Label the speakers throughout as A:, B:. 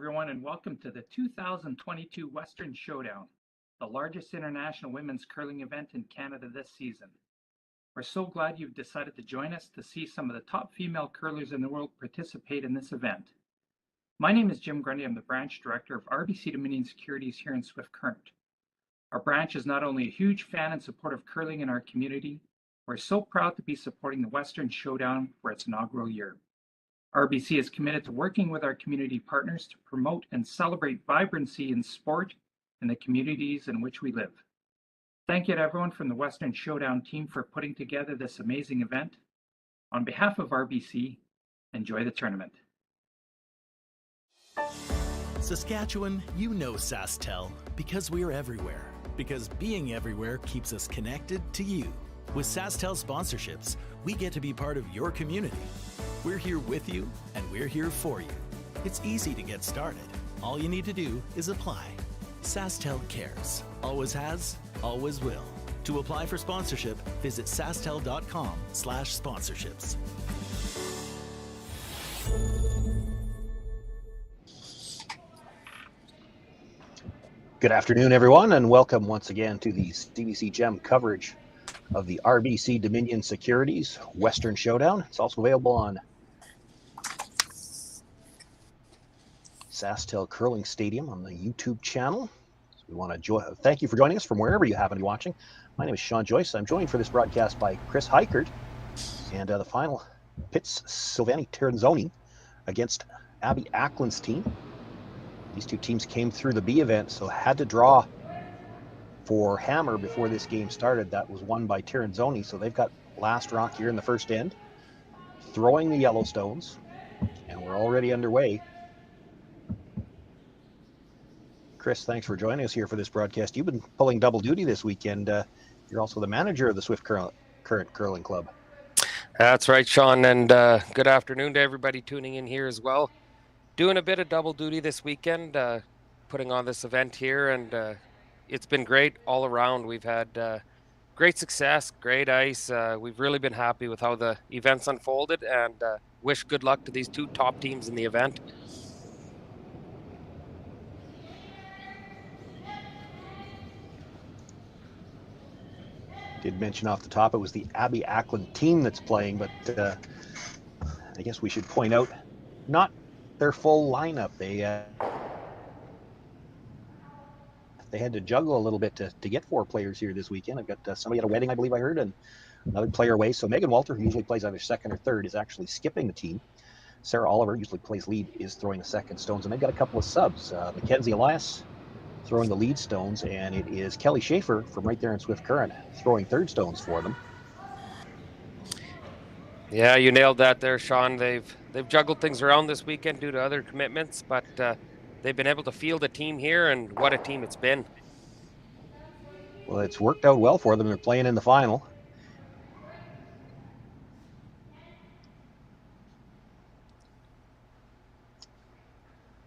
A: everyone, and welcome to the 2022 Western Showdown, the largest international women's curling event in Canada this season. We're so glad you've decided to join us to see some of the top female curlers in the world participate in this event. My name is Jim Grundy. I'm the branch director of RBC Dominion Securities here in Swift Current. Our branch is not only a huge fan and support of curling in our community, we're so proud to be supporting the Western Showdown for its inaugural year. RBC is committed to working with our community partners to promote and celebrate vibrancy in sport in the communities in which we live. Thank you to everyone from the Western Showdown team for putting together this amazing event. On behalf of RBC, enjoy the tournament.
B: Saskatchewan, you know SaskTel because we're everywhere. Because being everywhere keeps us connected to you. With SaskTel sponsorships, we get to be part of your community. We're here with you, and we're here for you. It's easy to get started. All you need to do is apply. SaskTel cares. Always has, always will. To apply for sponsorship, visit sastel.com/sponsorships.
C: Good afternoon, everyone, and welcome once again to the CBC Gem coverage of the RBC Dominion Securities Western Showdown. It's also available on SaskTel Curling Stadium on the YouTube channel. So we want to thank you for joining us from wherever you happen to be watching. My name is Sean Joyce. I'm joined for this broadcast by Chris Heikert, and the final pits Silvani Terzoni against Abby Ackland's team. These two teams came through the B event, so had to draw for Hammer before this game started. That was won by Terzoni, so they've got last rock here in the first end, throwing the Yellowstones, and we're already underway. Chris, thanks for joining us here for this broadcast. You've been pulling double duty this weekend. You're also the manager of the Swift Current Curling Club.
D: That's right, Sean, and good afternoon to everybody tuning in here as well. Doing a bit of double duty this weekend, putting on this event here, and it's been great all around. We've had great success, great ice. We've really been happy with how the events unfolded, and wish good luck to these two top teams in the event.
C: Did mention off the top it was the Abby Ackland team that's playing, but I guess we should point out not their full lineup. They had to juggle a little bit to get four players here this weekend. I've got somebody at a wedding, I believe I heard, and another player away. So Megan Walter, who usually plays either second or third, is actually skipping the team. Sarah Oliver, usually plays lead, is throwing the second stones, and they've got a couple of subs. Mackenzie Elias throwing the lead stones, and it is Kelly Schaefer from right there in Swift Current throwing third stones for them.
D: Yeah, you nailed that there, Sean. They've juggled things around this weekend due to other commitments, but they've been able to field a team here, and what a team it's been.
C: Well, it's worked out well for them. They're playing in the final.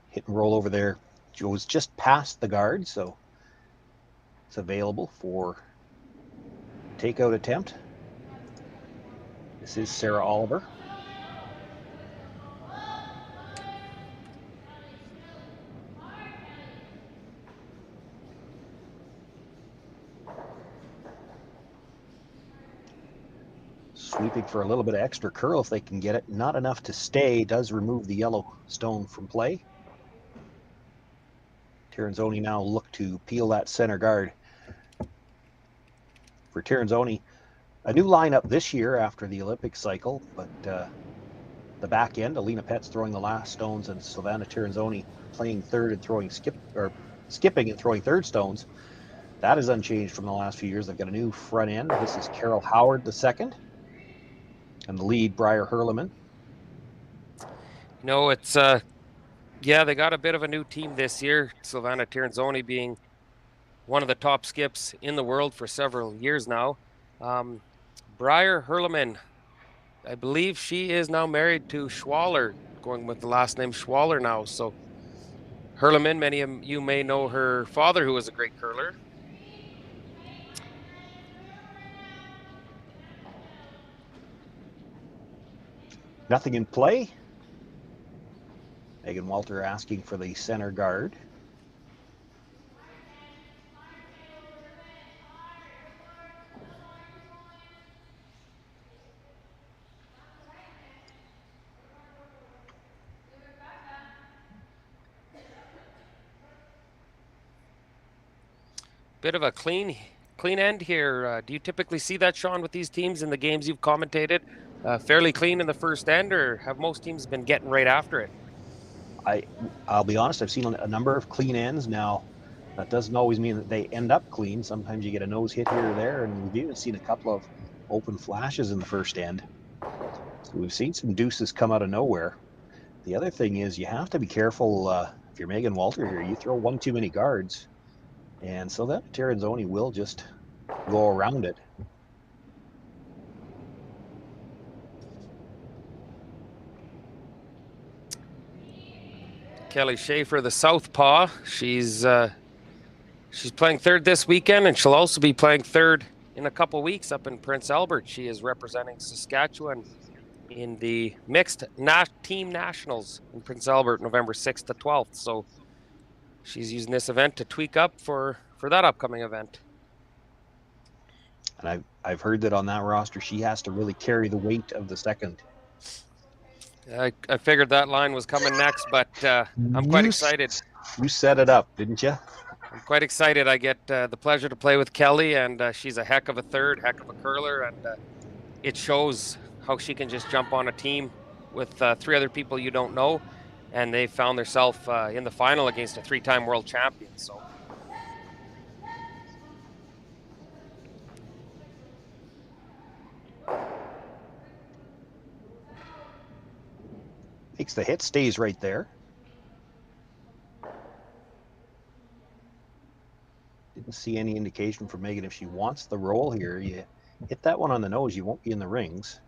C: Hit and roll over there. Joe's just past the guard, so it's available for takeout attempt. This is Sarah Oliver. Sweeping for a little bit of extra curl if they can get it. Not enough to stay. Does remove the yellow stone from play. Terzoni now look to peel that center guard. For Terzoni, a new lineup this year after the Olympic cycle, but the back end, Alina Petz throwing the last stones, and Silvana Terzoni playing third and throwing skipping and throwing third stones. That is unchanged from the last few years. They've got a new front end. This is Carol Howard II, and the lead, Briar Hurleman.
D: No, it's yeah, they got a bit of a new team this year. Silvana Terzoni being one of the top skips in the world for several years now. Briar Hurleman, I believe she is now married to Schwaller, going with the last name Schwaller now. So Hurleman, many of you may know her father, who was a great curler.
C: Nothing in play. Megan Walter asking for the center guard.
D: Bit of a clean end here. Do you typically see that, Sean, with these teams in the games you've commentated? Fairly clean in the first end, or have most teams been getting right after it?
C: I'll be honest, I've seen a number of clean ends. Now, that doesn't always mean that they end up clean. Sometimes you get a nose hit here or there, and we've even seen a couple of open flashes in the first end. So we've seen some deuces come out of nowhere. The other thing is you have to be careful if you're Megan Walter here. You throw one too many guards, and so that Tirinzoni will just go around it.
D: Kelly Schaefer, the southpaw, she's playing third this weekend, and she'll also be playing third in a couple weeks up in Prince Albert. She is representing Saskatchewan in the mixed team nationals in Prince Albert, November 6th to 12th. So she's using this event to tweak up for that upcoming event.
C: And I've heard that on that roster, she has to really carry the weight of the second.
D: I figured that line was coming next, but I'm quite excited.
C: You set it up, didn't you?
D: I'm quite excited. I get the pleasure to play with Kelly, and she's a heck of a third, heck of a curler, and it shows how she can just jump on a team with three other people you don't know, and they found themselves in the final against a three-time world champion. So.
C: Makes the hit, stays right there. Didn't see any indication from Megan if she wants the roll here. You hit that one on the nose, you won't be in the rings.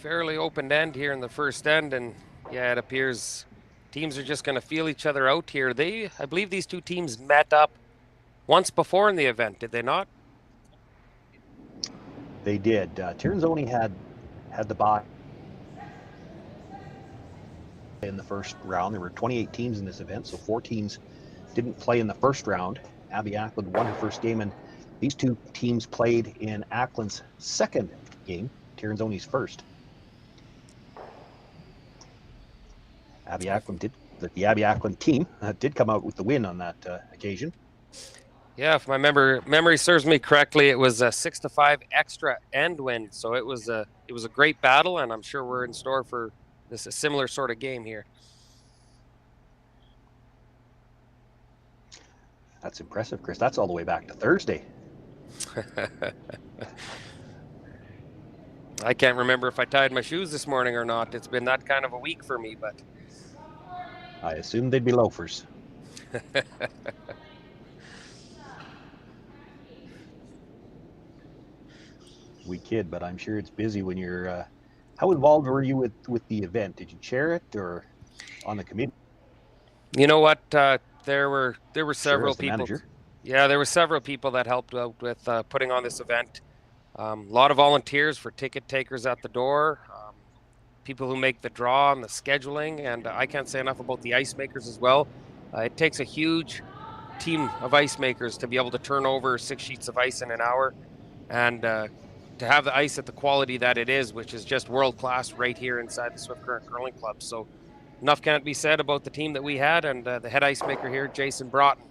D: Fairly open end here in the first end, and yeah, it appears teams are just going to feel each other out here. I believe these two teams met up once before in the event, did they not?
C: They did. Tirinzoni had the bye in the first round. There were 28 teams in this event, so 4 teams didn't play in the first round. Abby Ackland won her first game, and these two teams played in Ackland's second game, Tirinzoni's first. The Abby Ackland team did come out with the win on that occasion.
D: Yeah, if my memory serves me correctly, it was a 6-5 extra end win. So it was a great battle, and I'm sure we're in store for a similar sort of game here.
C: That's impressive, Chris. That's all the way back to Thursday.
D: I can't remember if I tied my shoes this morning or not. It's been that kind of a week for me, but
C: I assumed they'd be loafers. We kid, but I'm sure it's busy when you're. How involved were you with the event? Did you chair it or on the committee?
D: You know what? There were several people.
C: Manager.
D: Yeah, there were several people that helped out with putting on this event. A lot of volunteers for ticket takers at the door, people who make the draw and the scheduling, and I can't say enough about the ice makers as well. It takes a huge team of ice makers to be able to turn over 6 sheets of ice in an hour, and to have the ice at the quality that it is, which is just world class right here inside the Swift Current Curling Club. So enough can't be said about the team that we had, and the head ice maker here, Jason Broughton.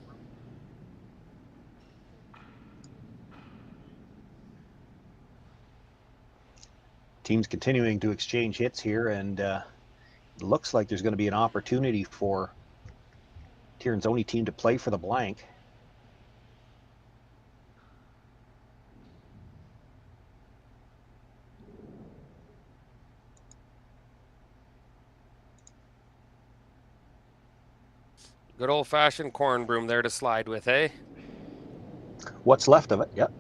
C: Teams continuing to exchange hits here, and it looks like there's going to be an opportunity for Tirinzoni team to play for the blank.
D: Good old-fashioned corn broom there to slide with, eh?
C: What's left of it, yep.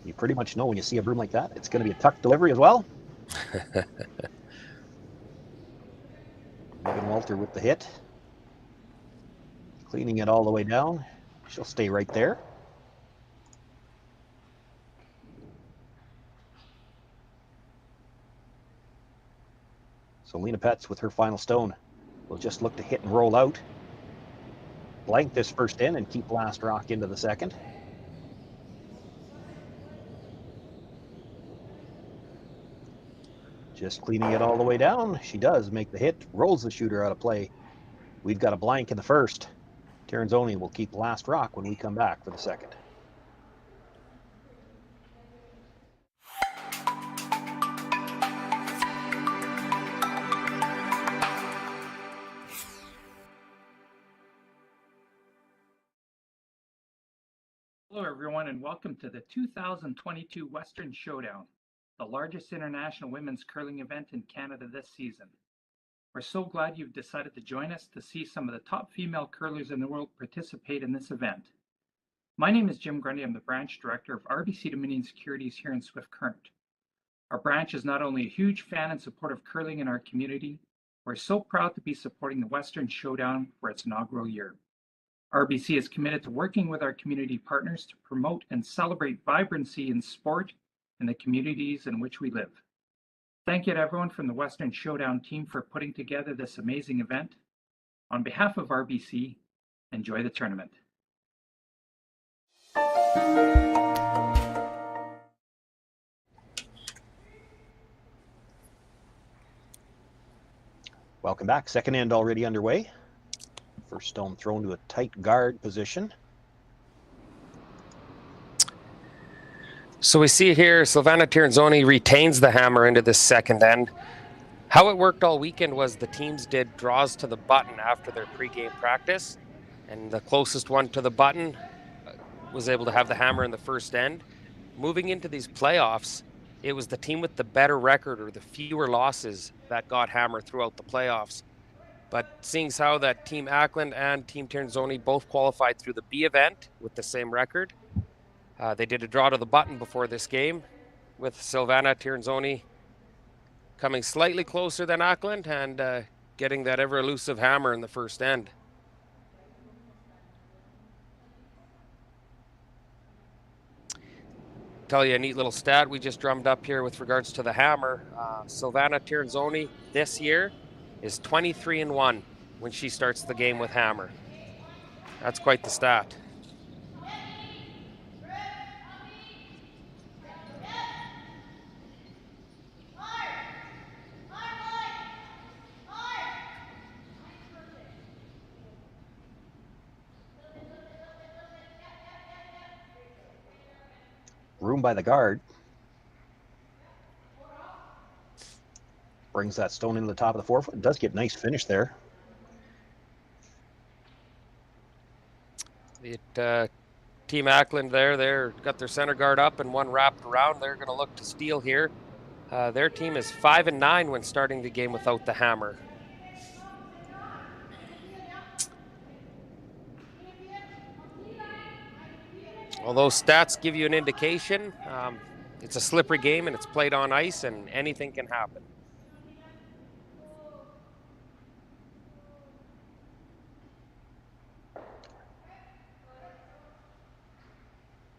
C: You pretty much know when you see a broom like that, it's going to be a tuck delivery as well. Megan Walter with the hit. Cleaning it all the way down. She'll stay right there. So Lena Petz with her final stone will just look to hit and roll out. Blank this first in and keep last rock into the second. Just cleaning it all the way down. She does make the hit, rolls the shooter out of play. We've got a blank in the first. Tirinzoni will keep last rock when we come back for the second.
A: Hello, everyone, and welcome to the 2022 Western Showdown, the largest international women's curling event in Canada this season. We're so glad you've decided to join us to see some of the top female curlers in the world participate in this event. My name is Jim Grundy. I'm the branch director of RBC Dominion Securities here in Swift Current. Our branch is not only a huge fan and supporter of curling in our community, we're so proud to be supporting the Western Showdown for its inaugural year. RBC is committed to working with our community partners to promote and celebrate vibrancy in sport in the communities in which we live. Thank you to everyone from the Western Showdown team for putting together this amazing event. On behalf of RBC, enjoy the tournament.
C: Welcome back. Second end already underway. First stone thrown to a tight guard position.
D: So we see here Silvana Tirinzoni retains the hammer into the second end. How it worked all weekend was the teams did draws to the button after their pregame practice, and the closest one to the button was able to have the hammer in the first end. Moving into these playoffs, it was the team with the better record or the fewer losses that got hammer throughout the playoffs. But seeing as how that Team Ackland and Team Tirinzoni both qualified through the B event with the same record, they did a draw to the button before this game, with Silvana Tirinzoni coming slightly closer than Ackland and getting that ever elusive hammer in the first end. Tell you a neat little stat we just drummed up here with regards to the hammer. Silvana Tirinzoni this year is 23-1 when she starts the game with hammer. That's quite the stat.
C: Room by the guard. Brings that stone into the top of the forefoot. It does get nice finish there.
D: Team Ackland they're got their center guard up and one wrapped around. They're going to look to steal here. Their team is 5-9 when starting the game without the hammer. Although stats give you an indication, it's a slippery game and it's played on ice and anything can happen.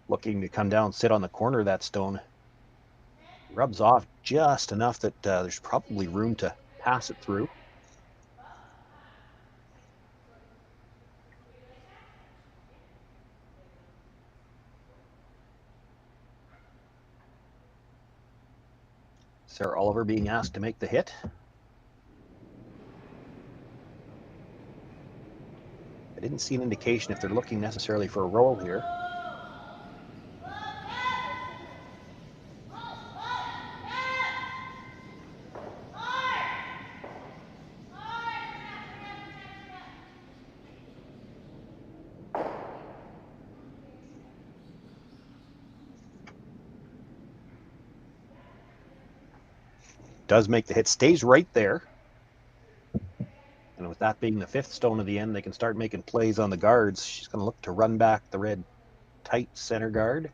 C: Looking to come down, sit on the corner of that stone. Rubs off just enough that there's probably room to pass it through. Sarah Oliver being asked to make the hit. I didn't see an indication if they're looking necessarily for a roll here. Does make the hit, stays right there. And with that being the fifth stone of the end, they can start making plays on the guards. She's going to look to run back the red tight center guard.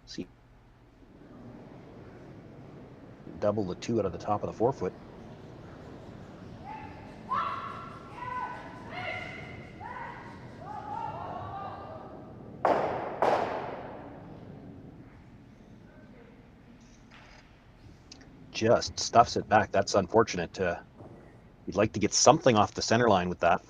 C: See double the 2 out of the top of the 4-foot. Just stuffs it back. That's unfortunate. You'd like to get something off the center line with that.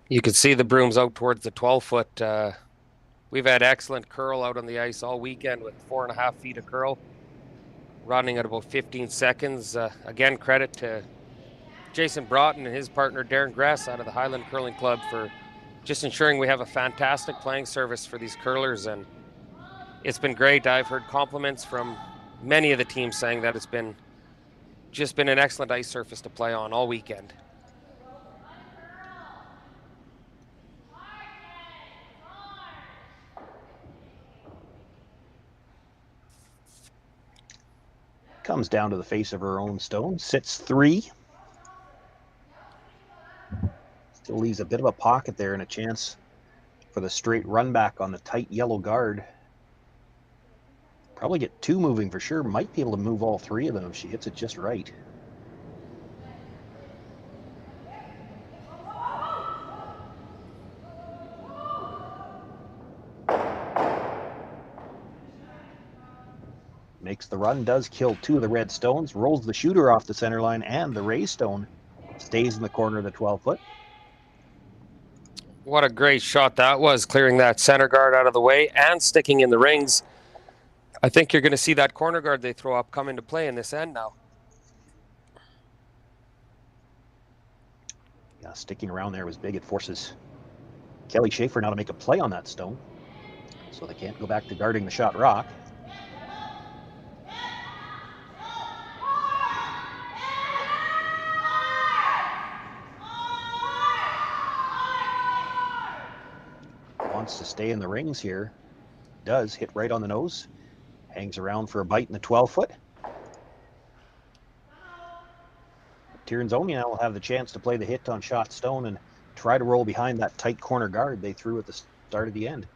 D: You can see the brooms out towards the 12-foot. We've had excellent curl out on the ice all weekend with 4.5 feet of curl, running at about 15 seconds. Again, credit to Jason Broughton and his partner Darren Gress out of the Highland Curling Club for just ensuring we have a fantastic playing service for these curlers, and it's been great. I've heard compliments from many of the teams saying that it's been an excellent ice surface to play on all weekend.
C: Comes down to the face of her own stone, sits 3. Still leaves a bit of a pocket there and a chance for the straight run back on the tight yellow guard. Probably get 2 moving for sure. Might be able to move all 3 of them if she hits it just right. Makes the run, does kill 2 of the red stones, rolls the shooter off the center line, and the ray stone stays in the corner of the 12-foot.
D: What a great shot that was, clearing that center guard out of the way and sticking in the rings. I think you're going to see that corner guard they throw up come into play in this end now.
C: Yeah, sticking around there was big. It forces Kelly Schaefer now to make a play on that stone, so they can't go back to guarding the shot rock. Wants to stay in the rings here. Does. Hit right on the nose. Hangs around for a bite in the 12-foot. Tirinzoni now will have the chance to play the hit on shot stone and try to roll behind that tight corner guard they threw at the start of the end.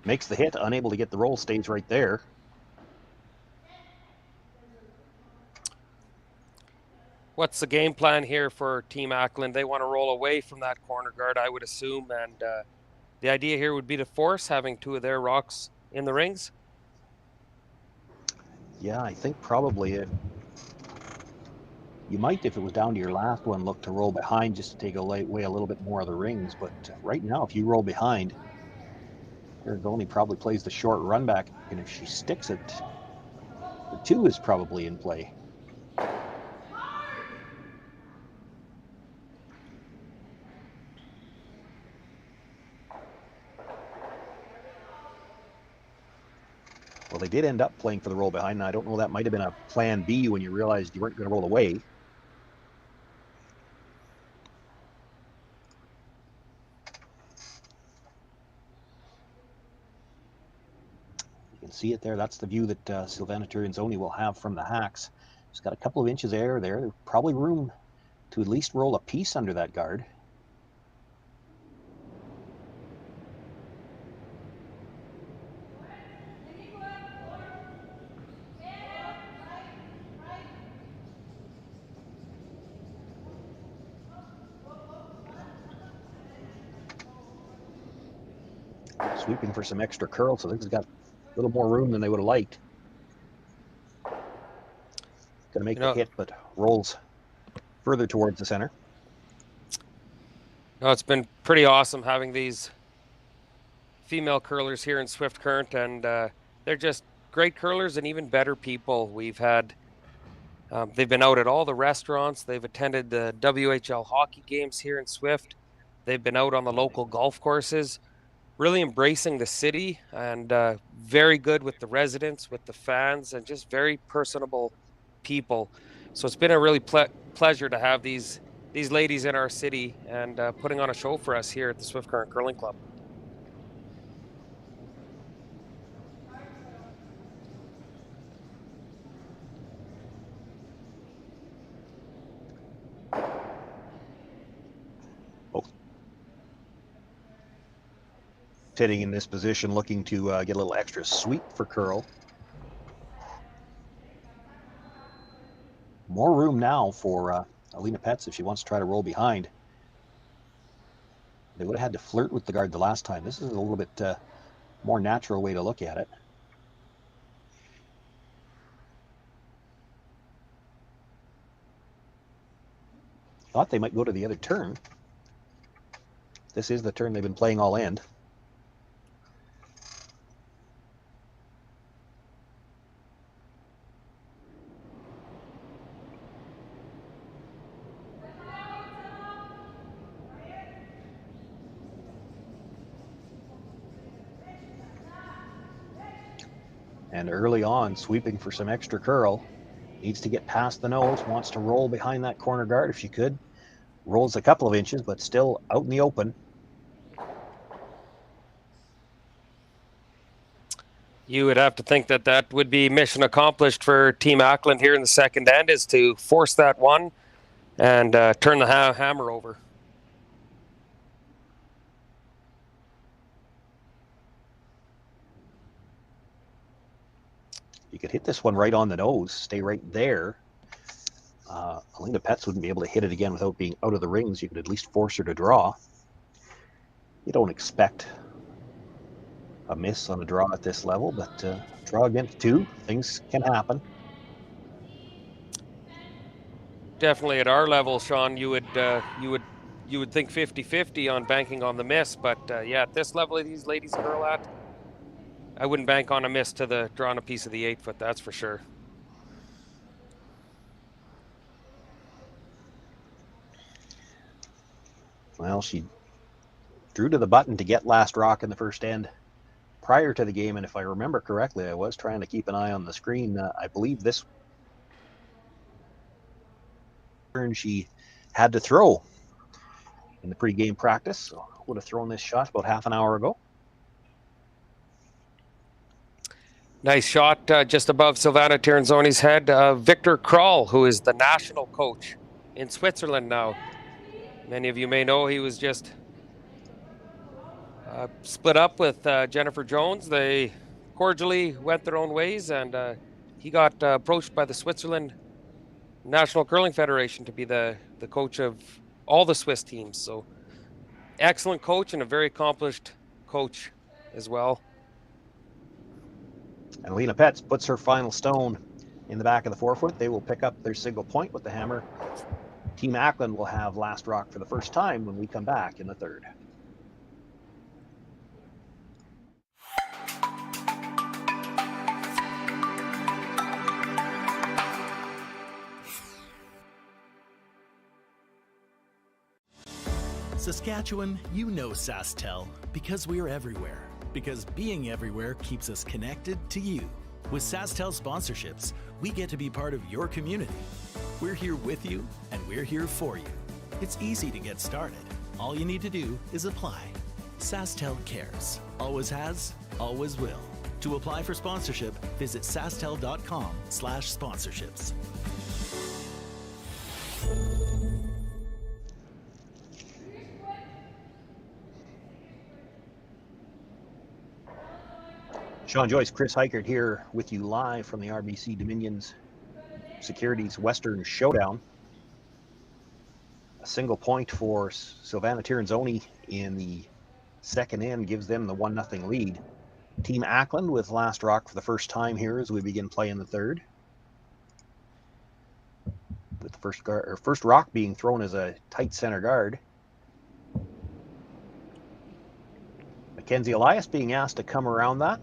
C: Makes the hit, unable to get the roll, stays right there.
D: What's the game plan here for Team Ackland? They want to roll away from that corner guard, I would assume, and the idea here would be to force having 2 of their rocks in the rings.
C: Yeah, I think probably you might, if it was down to your last one, look to roll behind just to take away a little bit more of the rings. But right now, if you roll behind, Tirinzoni probably plays the short run back, and if she sticks it, the 2 is probably in play. Well, they did end up playing for the roll behind, and I don't know, that might have been a plan B when you realized you weren't going to roll away. You can see it there. That's the view that Silvana Tirinzoni will have from the hacks. She's got a couple of inches of air there. There's probably room to at least roll a piece under that guard. Sweeping for some extra curl, so this has got a little more room than they would have liked. Going to make the hit, but rolls further towards the center.
D: No, it's been pretty awesome having these female curlers here in Swift Current, and they're just great curlers and even better people. We've had, they've been out at all the restaurants. They've attended the WHL hockey games here in Swift. They've been out on the local golf courses, really embracing the city, and very good with the residents, with the fans, and just very personable people. So it's been a really pleasure to have these ladies in our city and putting on a show for us here at the Swift Current Curling Club.
C: Sitting in this position, looking to get a little extra sweep for curl. More room now for Alina Petz if she wants to try to roll behind. They would have had to flirt with the guard the last time. This is a little bit more natural way to look at it. Thought they might go to the other turn. This is the turn they've been playing all end. And early on, sweeping for some extra curl. Needs to get past the nose, wants to roll behind that corner guard if she could. Rolls a couple of inches, but still out in the open.
D: You would have to think that that would be mission accomplished for Team Ackland here in the second end, is to force that one and turn the hammer over.
C: You could hit this one right on the nose, stay right there. Alina Petz wouldn't be able to hit it again without being out of the rings. You could at least force her to draw. You don't expect a miss on a draw at this level, but draw against two, things can happen.
D: Definitely at our level, Sean, you would think 50-50 on banking on the miss, but yeah, at this level these ladies curl at, I wouldn't bank on a miss to the drawing a piece of the 8-foot, that's for sure.
C: Well, she drew to the button to get last rock in the first end prior to the game, and if I remember correctly, I was trying to keep an eye on the screen. I believe this turn she had to throw in the pre-game practice, so would have thrown this shot about half an hour ago.
D: Nice shot just above Silvana Tiranzoni's head. Victor Kral, who is the national coach in Switzerland now. Many of you may know he was just split up with Jennifer Jones. They cordially went their own ways, and he got approached by the Switzerland National Curling Federation to be the coach of all the Swiss teams. So excellent coach and a very accomplished coach as well.
C: And Alina Petz puts her final stone in the back of the forefoot. They will pick up their single point with the hammer. Team Ackland will have last rock for the first time when we come back in the third.
B: Saskatchewan, you know SaskTel because we're everywhere. Because being everywhere keeps us connected to you. With SaskTel sponsorships, we get to be part of your community. We're here with you, and we're here for you. It's easy to get started. All you need to do is apply. SaskTel cares. Always has, always will. To apply for sponsorship, visit sastel.com/sponsorships.
C: Sean Joyce, Chris Heichert here with you live from the RBC Dominion's Securities Western Showdown. A single point for Silvana Tiranzoni in the second in gives them the 1-0 lead. Team Ackland with last rock for the first time here as we begin playing the third. With the first rock being thrown as a tight center guard. Mackenzie Elias being asked to come around that.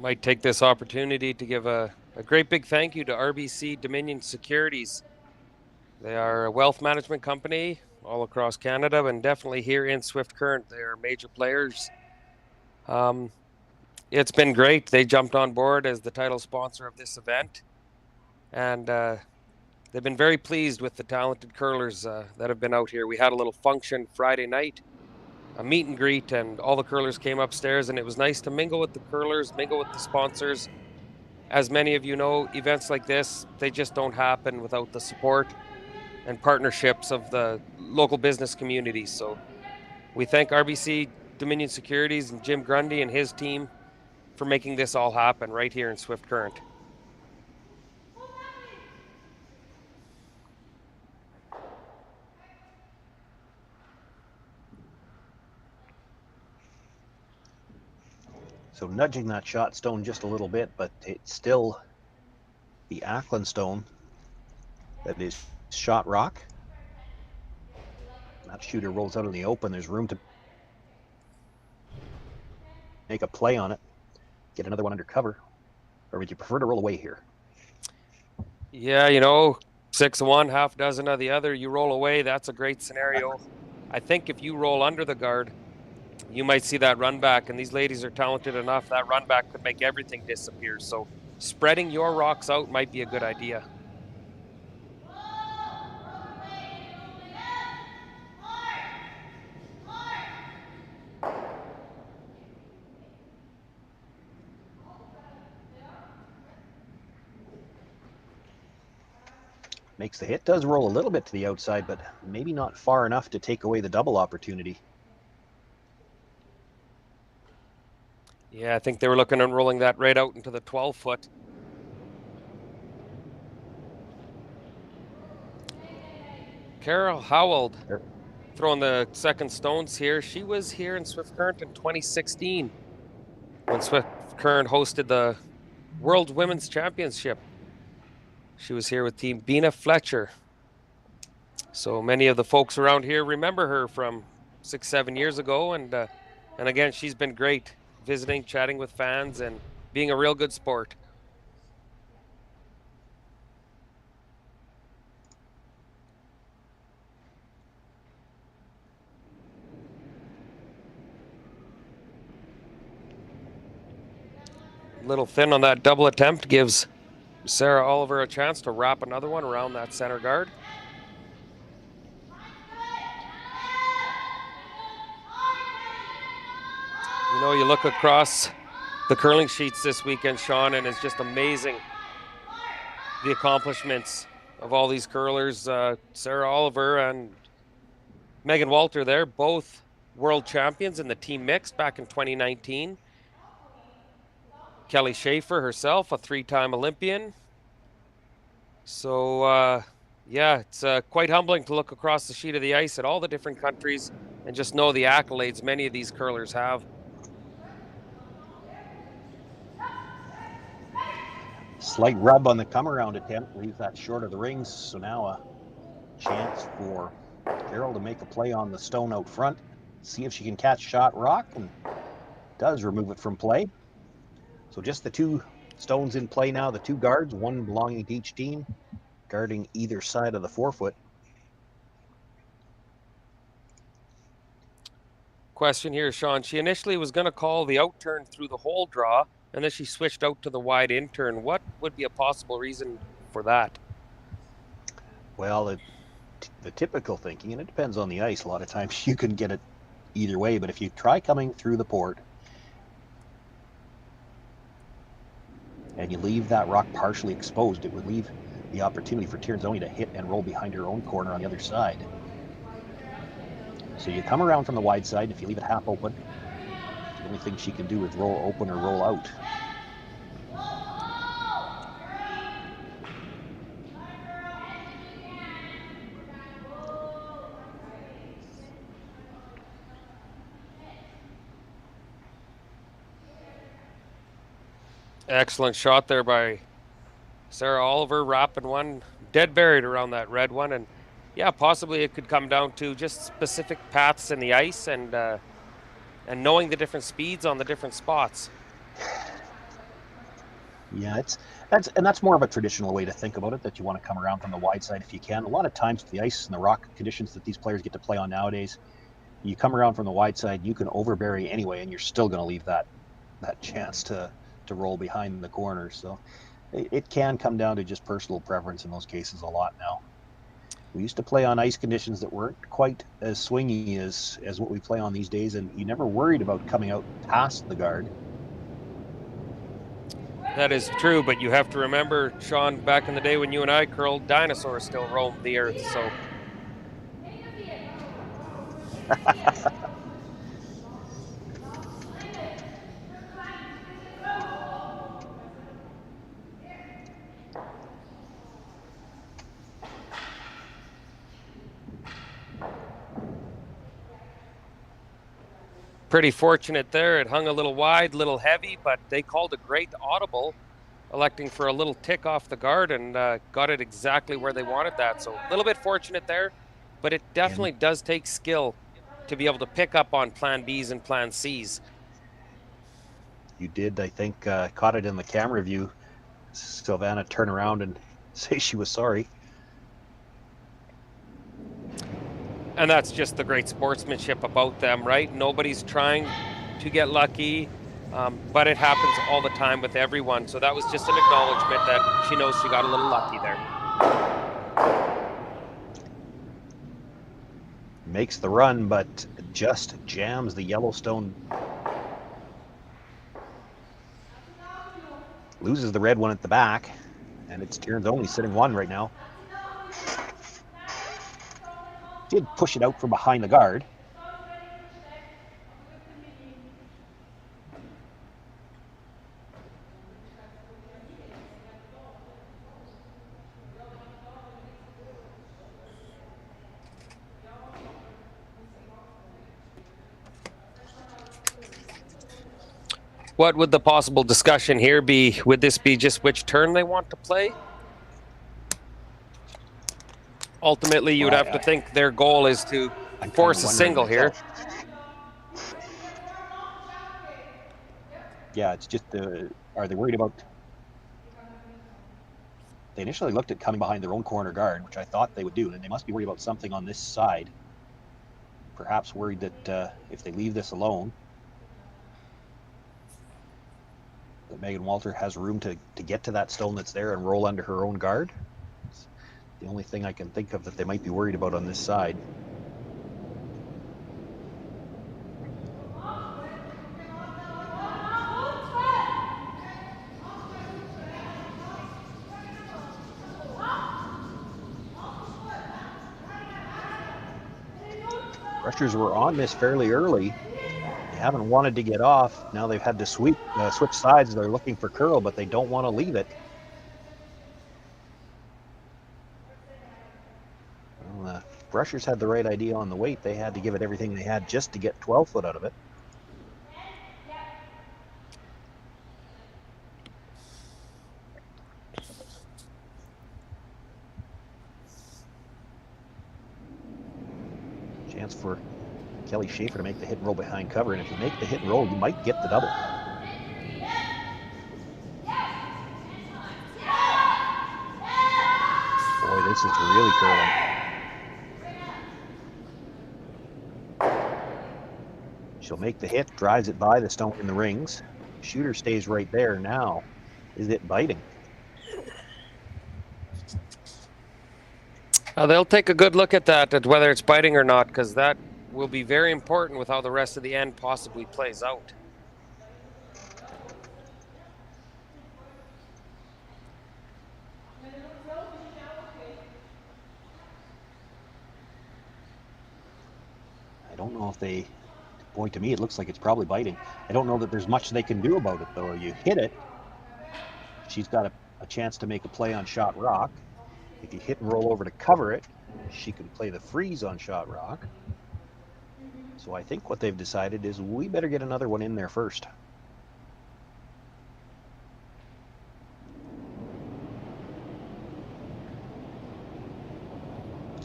D: Might take this opportunity to give a great big thank you to RBC Dominion Securities. They are a wealth management company all across Canada, and definitely here in Swift Current. They are major players. It's been great. They jumped on board as the title sponsor of this event, and they've been very pleased with the talented curlers that have been out here. We had a little function Friday night, a meet and greet, and all the curlers came upstairs, and it was nice to mingle with the curlers, mingle with the sponsors. As many of you know, events like this, they just don't happen without the support and partnerships of the local business community. So we thank RBC Dominion Securities and Jim Grundy and his team for making this all happen right here in Swift Current.
C: So nudging that shot stone just a little bit, but it's still the Ackland stone that is shot rock. That shooter rolls out in the open. There's room to make a play on it, get another one under cover. Or would you prefer to roll away here?
D: Yeah, you know, 6 of one, half dozen of the other. You roll away, that's a great scenario. I think if you roll under the guard, you might see that run back, and these ladies are talented enough. That run back could make everything disappear. So spreading your rocks out might be a good idea.
C: Makes the hit, does roll a little bit to the outside, but maybe not far enough to take away the double opportunity.
D: Yeah, I think they were looking at rolling that right out into the 12-foot. Carol Howald throwing the second stones here. She was here in Swift Current in 2016 when Swift Current hosted the World Women's Championship. She was here with Team Bina Fletcher. So many of the folks around here remember her from 6-7 years ago, and again, she's been great visiting, chatting with fans, and being a real good sport. A little thin on that double attempt, gives Sarah Oliver a chance to wrap another one around that center guard. You know, you look across the curling sheets this weekend, Sean, and it's just amazing the accomplishments of all these curlers. Sarah Oliver and Megan Walter there, both world champions in the team mix back in 2019. Kelly Schaefer herself, a 3-time Olympian. So, yeah, it's quite humbling to look across the sheet of the ice at all the different countries and just know the accolades many of these curlers have.
C: Slight rub on the come-around attempt, leaves that short of the rings. So now a chance for Carol to make a play on the stone out front. See if she can catch shot rock, and does remove it from play. So just the two stones in play now, the two guards, one belonging to each team, guarding either side of the 4-foot.
D: Question here, Sean. She initially was going to call the out turn through the hole draw, and then she switched out to the wide in turn. What would be a possible reason for that?
C: Well, the typical thinking, and it depends on the ice, a lot of times you can get it either way, but if you try coming through the port and you leave that rock partially exposed, it would leave the opportunity for Tiernzoni to hit and roll behind her own corner on the other side. So you come around from the wide side, if you leave it half open, The only thing she can do is roll open or roll out.
D: Excellent shot there by Sarah Oliver, wrapping one dead buried around that red one. And yeah, possibly it could come down to just specific paths in the ice and knowing the different speeds on the different spots.
C: Yeah, that's more of a traditional way to think about it, that you want to come around from the wide side if you can. A lot of times with the ice and the rock conditions that these players get to play on nowadays, you come around from the wide side, you can overbury anyway, and you're still going to leave that chance to roll behind the corner. So it can come down to just personal preference in those cases a lot now. We used to play on ice conditions that weren't quite as swingy as what we play on these days, and you never worried about coming out past the guard.
D: That is true, but you have to remember, Sean, back in the day when you and I curled, dinosaurs still roamed the earth, so... Pretty fortunate there. It hung a little wide, little heavy, but they called a great audible, electing for a little tick off the guard, and got it exactly where they wanted that. So a little bit fortunate there, but it definitely does take skill to be able to pick up on plan Bs and plan Cs.
C: You did, I think, caught it in the camera view. Silvana turn around and say she was sorry.
D: And that's just the great sportsmanship about them, right? Nobody's trying to get lucky, but it happens all the time with everyone. So that was just an acknowledgement that she knows she got a little lucky there.
C: Makes the run, but just jams the Yellowstone. Loses the red one at the back, and it's Tierns only sitting one right now. Did push it out from behind the guard.
D: What would the possible discussion here be? Would this be just which turn they want to play? Ultimately, you would have to think their goal is to force a single here.
C: Yeah, it's just, are they worried about... They initially looked at coming behind their own corner guard, which I thought they would do, and they must be worried about something on this side. Perhaps worried that if they leave this alone, that Megan Walter has room to get to that stone that's there and roll under her own guard. It's the only thing I can think of that they might be worried about on this side. Rushers were on this fairly early. They haven't wanted to get off. Now they've had to switch sides. They're looking for curl, but they don't want to leave it. Well, Rushers had the right idea on the weight. They had to give it everything they had just to get 12 foot out of it. Chance for Kelly Schaefer to make the hit and roll behind cover, and if you make the hit and roll, you might get the double. Boy, this is really curling. She'll make the hit, drives it by the stone in the rings. Shooter stays right there. Now, is it biting?
D: They'll take a good look at that, at whether it's biting or not, because that will be very important with how the rest of the end possibly plays out. I
C: don't know if they... Boy, to me, it looks like it's probably biting. I don't know that there's much they can do about it, though. You hit it, she's got a chance to make a play on shot rock. If you hit and roll over to cover it, she can play the freeze on shot rock. So I think what they've decided is we better get another one in there first.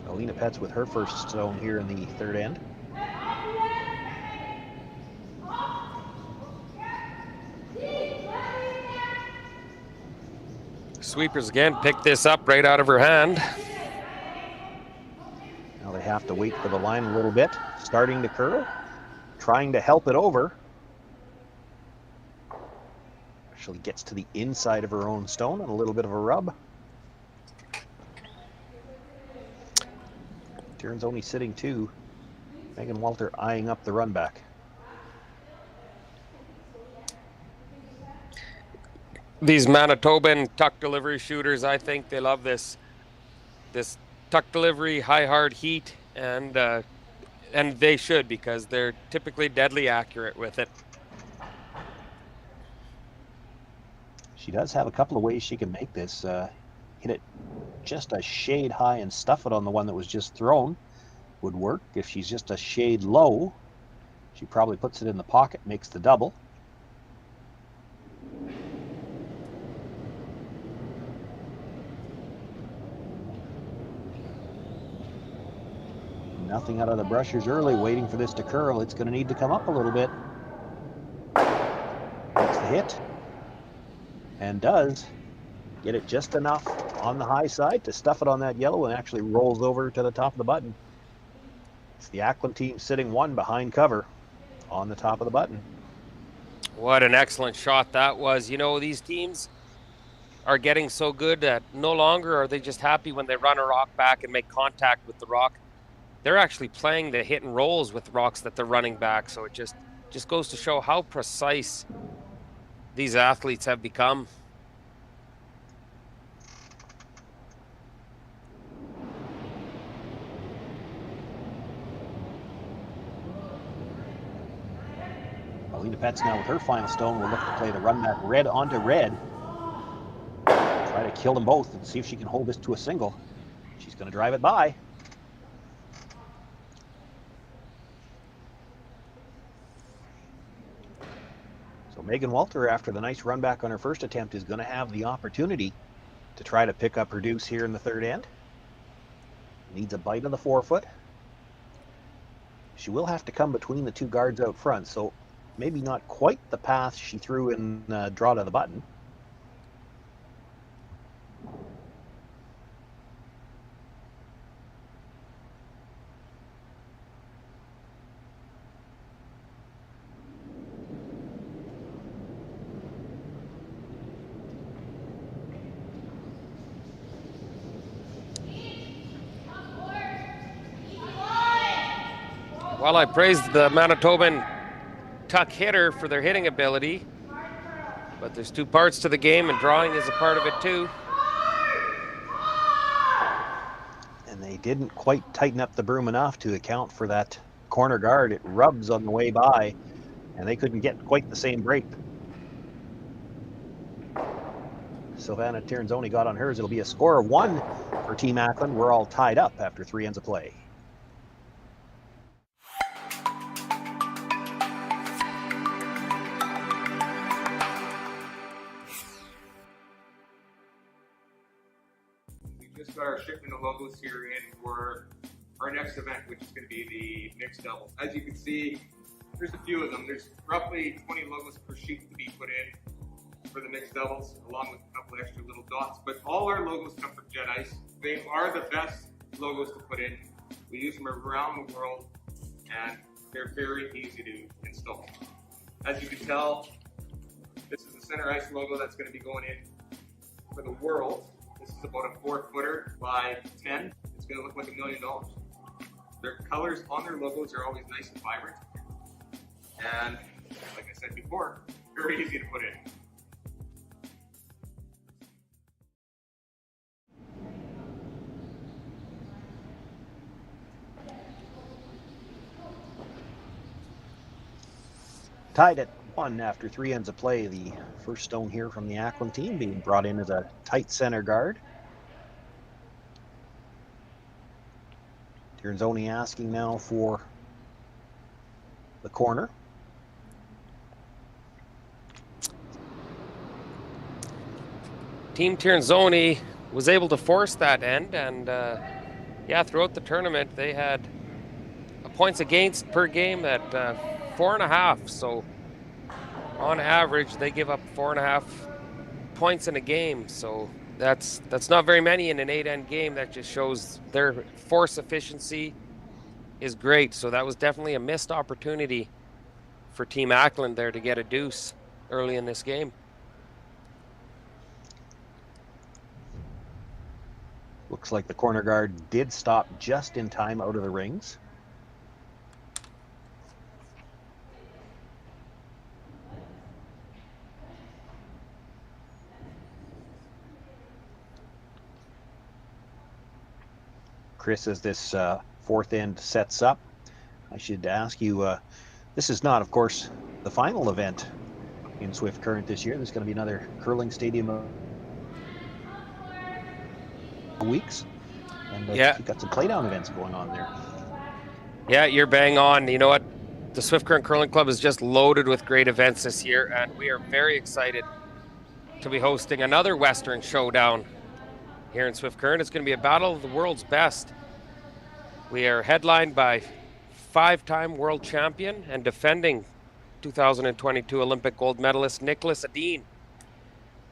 C: Alina Petz with her first stone here in the third end.
D: Sweepers again pick this up right out of her hand.
C: Now they have to wait for the line a little bit. Starting to curl, trying to help it over. Actually gets to the inside of her own stone and a little bit of a rub. Tieren's only sitting 2. Megan Walter eyeing up the run back.
D: These Manitoban tuck delivery shooters, I think they love this tuck delivery, high hard heat, and they should, because they're typically deadly accurate with it.
C: She does have a couple of ways she can make this. Hit it just a shade high and stuff it on the one that was just thrown would work. If she's just a shade low, she probably puts it in the pocket, makes the double. Nothing out of the brushers early, waiting for this to curl. It's going to need to come up a little bit. That's the hit. And does get it just enough on the high side to stuff it on that yellow and actually rolls over to the top of the button. It's the Ackland team sitting 1 behind cover on the top of the button.
D: What an excellent shot that was. You know, these teams are getting so good that no longer are they just happy when they run a rock back and make contact with the rock. They're actually playing the hit and rolls with rocks that they're running back. So it just goes to show how precise these athletes have become.
C: Alina Petz now with her final stone will look to play the run back red onto red. Try to kill them both and see if she can hold this to a single. She's going to drive it by. Megan Walter, after the nice run back on her first attempt, is going to have the opportunity to try to pick up her deuce here in the third end. Needs a bite of the forefoot. She will have to come between the 2 guards out front, so maybe not quite the path she threw in draw to the button.
D: Well, I praised the Manitoban tuck hitter for their hitting ability, but there's 2 parts to the game, and drawing is a part of it too.
C: And they didn't quite tighten up the broom enough to account for that corner guard. It rubs on the way by, and they couldn't get quite the same break. Silvana Tiernzoni got on hers. It'll be a score of 1 for Team Ackland. We're all tied up after 3 ends of play.
E: Just got our shipment of logos here in for our next event, which is going to be the mixed double. As you can see, there's a few of them. There's roughly 20 logos per sheet to be put in for the mixed doubles, along with a couple extra little dots. But all our logos come from Jet Ice. They are the best logos to put in. We use them around the world, and they're very easy to install. As you can tell, this is the center ice logo that's going to be going in for the world. This is about a 4-footer by 10. It's going to look like $1 million. Their colors on their logos are always nice and vibrant. And like I said before, very easy to put in.
C: Tied at 1 after 3 ends of play. The first stone here from the Ackland team being brought in as a tight center guard. Tiernzoni asking now for the corner.
D: Team Tiernzoni was able to force that end, and yeah, throughout the tournament they had points against per game at 4.5. So on average, they give up 4.5 points in a game. So that's not very many in an 8-end game. That just shows their force efficiency is great. So that was definitely a missed opportunity for Team Ackland there to get a deuce early in this game.
C: Looks like the corner guard did stop just in time out of the rings. Chris, as this fourth end sets up, I should ask you, this is not, of course, the final event in Swift Current this year. There's going to be another curling stadium weeks, and
D: yeah,
C: you've got some playdown events going on there.
D: Yeah, you're bang on. You know what? The Swift Current Curling Club is just loaded with great events this year, and we are very excited to be hosting another Western Showdown here in Swift Current. It's going to be a battle of the world's best. We are headlined by 5-time world champion and defending 2022 Olympic gold medalist Nicholas Adine.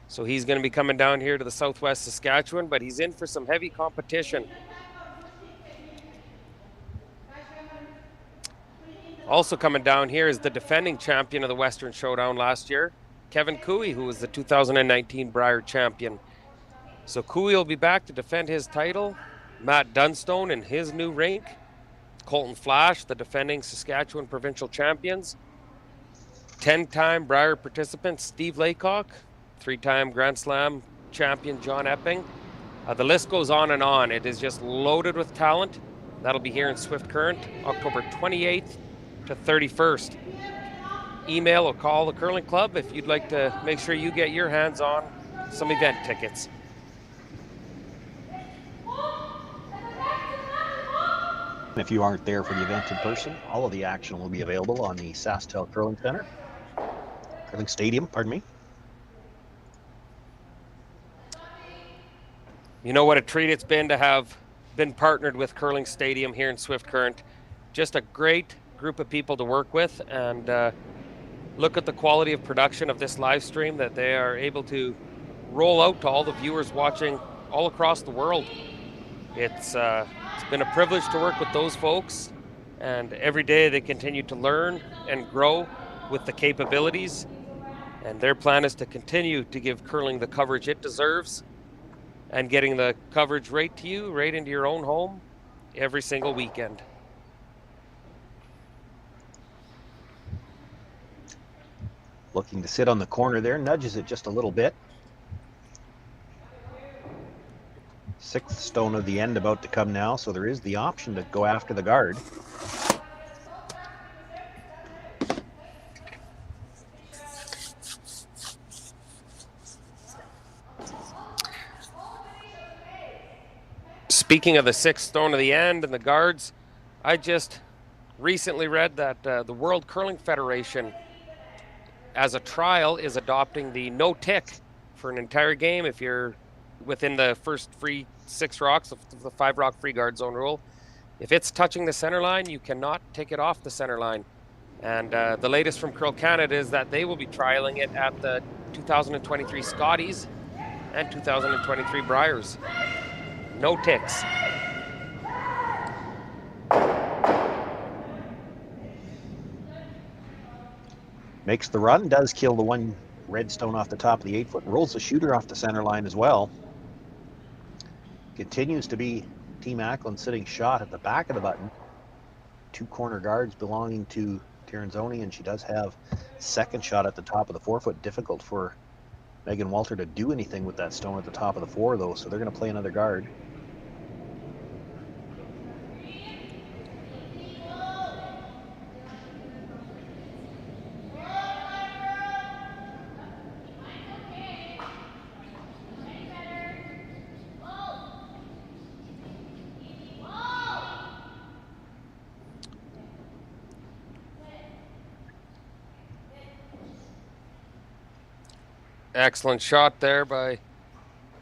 D: So he's going to be coming down here to the southwest Saskatchewan, but he's in for some heavy competition. Also coming down here is the defending champion of the Western Showdown last year, Kevin Cooey, who was the 2019 Brier champion. So Cooey will be back to defend his title. Matt Dunstone in his new rink. Colton Flash, the defending Saskatchewan provincial champions. 10-time Brier participant Steve Laycock. 3-time Grand Slam champion John Epping. The list goes on and on. It is just loaded with talent. That'll be here in Swift Current, October 28th to 31st. Email or call the Curling Club if you'd like to make sure you get your hands on some event tickets.
C: If you aren't there for the event in person, all of the action will be available on the SaskTel Curling Stadium, pardon me.
D: You know what a treat it's been to have been partnered with Curling Stadium here in Swift Current. Just a great group of people to work with, and look at the quality of production of this live stream that they are able to roll out to all the viewers watching all across the world. It's been a privilege to work with those folks, and every day they continue to learn and grow with the capabilities, and their plan is to continue to give curling the coverage it deserves and getting the coverage right to you, right into your own home every single weekend.
C: Looking to sit on the corner there, nudges it just a little bit. 6th stone of the end about to come now, so there is the option to go after the guard.
D: Speaking of the 6th stone of the end and the guards, I just recently read that the World Curling Federation, as a trial, is adopting the no tick for an entire game if you're within the first free 6 rocks of the 5 rock free guard zone rule. If it's touching the center line, you cannot take it off the center line. And the latest from Curl Canada is that they will be trialing it at the 2023 Scotties and 2023 Briers. No ticks.
C: Makes the run, does kill the one red stone off the top of the 8-foot, rolls the shooter off the center line as well. Continues to be Team Ackland sitting shot at the back of the button. 2 corner guards belonging to Tiernzoni, and she does have second shot at the top of the 4-foot. Difficult for Megan Walter to do anything with that stone at the top of the 4, though, so they're going to play another guard.
D: Excellent shot there by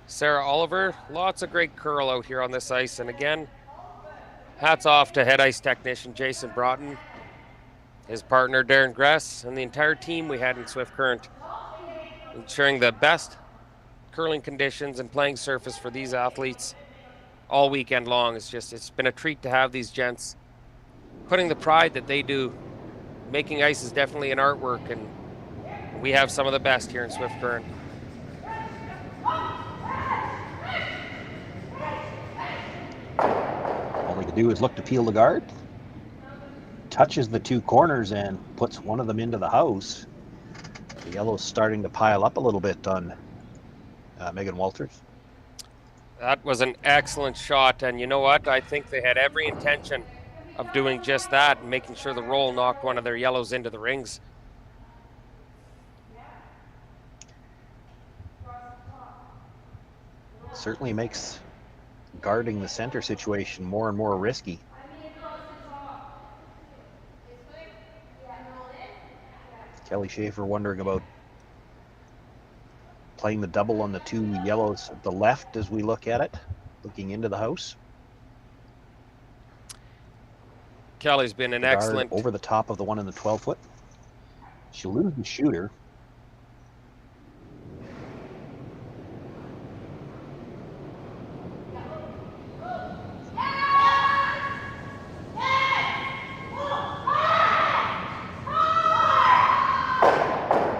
D: Sarah Oliver. Lots of great curl out here on this ice. And again, hats off to head ice technician Jason Broughton, his partner Darren Gress, and the entire team we had in Swift Current, ensuring the best curling conditions and playing surface for these athletes all weekend long. It's been a treat to have these gents putting the pride that they do. Making ice is definitely an artwork, and we have some of the best here in Swift Current.
C: All they can do is look to peel the guard. Touches the two corners and puts one of them into the house. The yellow's starting to pile up a little bit on Megan Walters.
D: That was an excellent shot, and you know what? I think they had every intention of doing just that and making sure the roll knocked one of their yellows into the rings.
C: Certainly makes guarding the center situation more and more risky. Kelly Schaefer wondering about playing the double on the two yellows at the left as we look at it, looking into the house.
D: Kelly's been an excellent...
C: Over the top of the one in the 12-foot. She'll lose the shooter.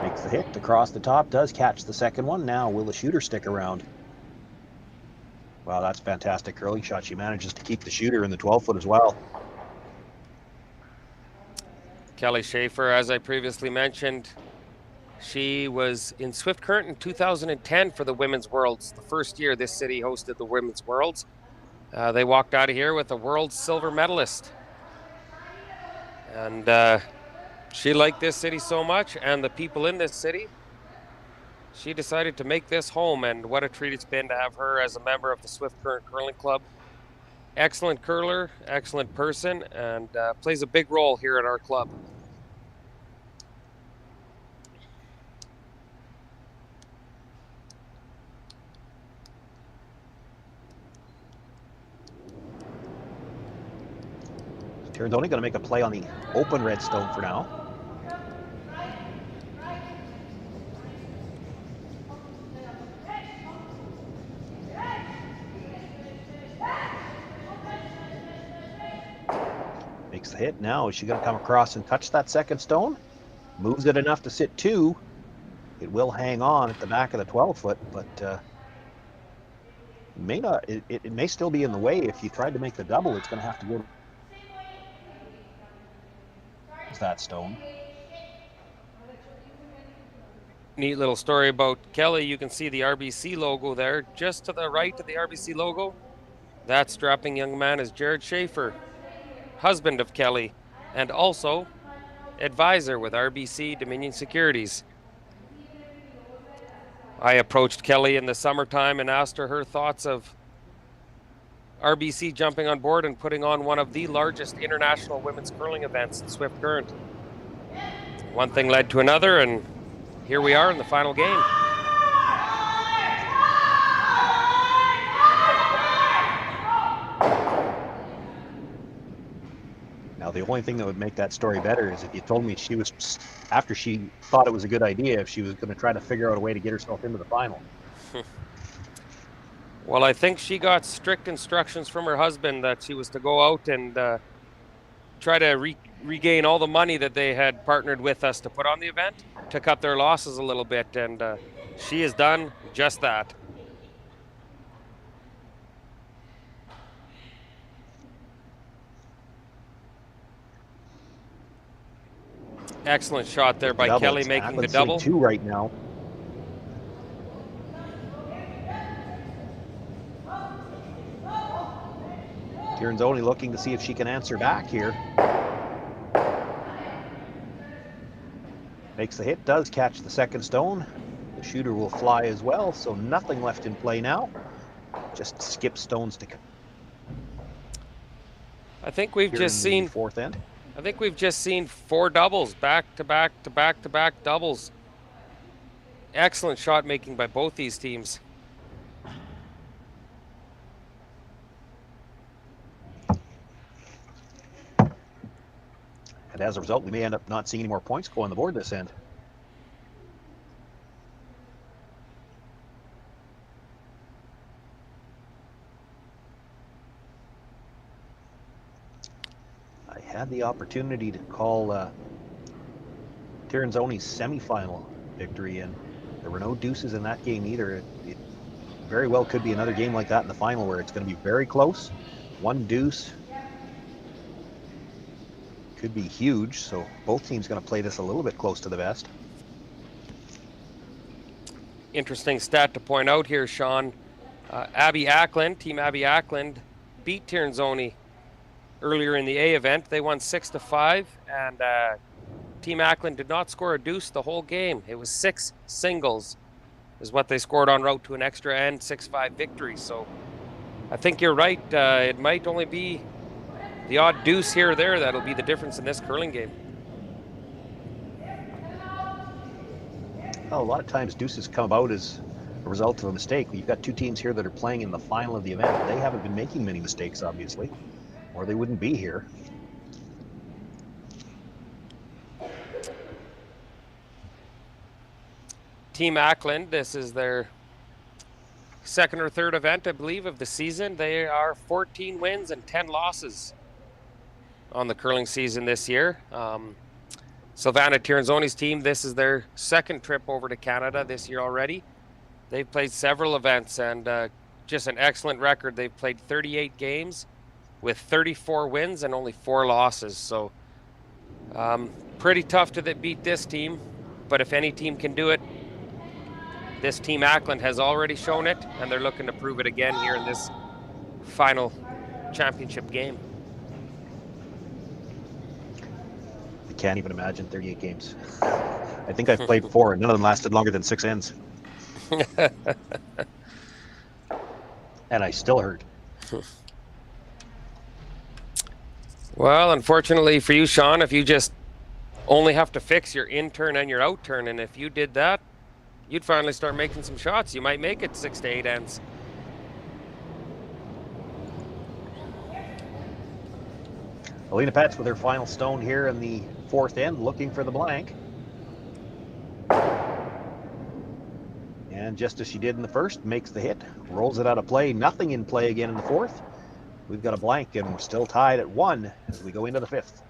C: Makes the hit across the top, does catch the second one. Now will the shooter stick around? Wow, that's a fantastic curling shot. She manages to keep the shooter in the 12-foot as well.
D: Kelly Schaefer, as I previously mentioned, she was in Swift Current in 2010 for the Women's Worlds, the first year this city hosted the Women's Worlds. They walked out of here with a world silver medalist. And she liked this city so much, and the people in this city, she decided to make this home, and what a treat it's been to have her as a member of the Swift Current Curling Club. Excellent curler, excellent person, and plays a big role here at our club.
C: Tyrion's only going to make a play on the open redstone for now. Makes the hit. Now is she going to come across and touch that second stone? Moves it enough to sit two. It will hang on at the back of the 12-foot, but may not. It may still be in the way. If you tried to make the double, it's going to have to go. That stone.
D: Neat little story about Kelly. You can see the RBC logo there. Just to the right of the RBC logo, that strapping young man is Jared Schaefer, husband of Kelly, and also advisor with RBC Dominion Securities. I approached Kelly in the summertime and asked her thoughts of RBC jumping on board and putting on one of the largest international women's curling events in Swift Current. One thing led to another, and here we are in the final game.
C: Now, the only thing that would make that story better is if you told me she was, after she thought it was a good idea, if she was going to try to figure out a way to get herself into the final.
D: Well, I think she got strict instructions from her husband that she was to go out and try to regain all the money that they had partnered with us to put on the event, to cut their losses a little bit, and she has done just that. Excellent shot there by Kelly, making the double.
C: Two right now. Tyrion's only looking to see if she can answer back here. Makes the hit, does catch the second stone. The shooter will fly as well, so nothing left in play now. Just skip stones to come.
D: I think we've just seen
C: fourth end.
D: I think we've just seen 4 doubles, back to back to back to back doubles. excellent shot making by both these teams.
C: And as a result, we may end up not seeing any more points go on the board this end. I had the opportunity to call Tirinzoni's semifinal victory, and there were no deuces in that game either. It very well could be another game like that in the final where it's going to be very close. One deuce could be huge, so both teams going to play this a little bit close to the vest.
D: Interesting stat to point out here, Sean. Abby Ackland, Team Abby Ackland, beat Tirinzoni earlier in the A event. They won 6-5, and Team Ackland did not score a deuce the whole game. It was 6 singles is what they scored en route to an extra end 6-5 victory. So I think you're right. It might only be the odd deuce here or there that'll be the difference in this curling game.
C: Well, a lot of times deuces come about as a result of a mistake. You've got two teams here that are playing in the final of the event. They haven't been making many mistakes, obviously, or they wouldn't be here.
D: Team Ackland, this is their second or third event, I believe, of the season. They are 14 wins and 10 losses on the curling season this year. Silvana Tirinzoni's team, this is their second trip over to Canada this year already. They've played several events and just an excellent record. They've played 38 games with 34 wins and only 4 losses. So pretty tough to beat this team, but if any team can do it, this Team Ackland has already shown it, and they're looking to prove it again here in this final championship game.
C: I can't even imagine 38 games. I think I've played 4, and none of them lasted longer than 6 ends. And I still hurt.
D: Well, unfortunately for you, Sean, if you just only have to fix your in turn and your out turn, and if you did that, you'd finally start making some shots. You might make it 6 to 8 ends.
C: Alina Pets with her final stone here in the 4th end, looking for the blank. And just as she did in the first, makes the hit, rolls it out of play. Nothing in play again in the 4th. We've got a blank, and we're still tied at 1 as we go into the 5th.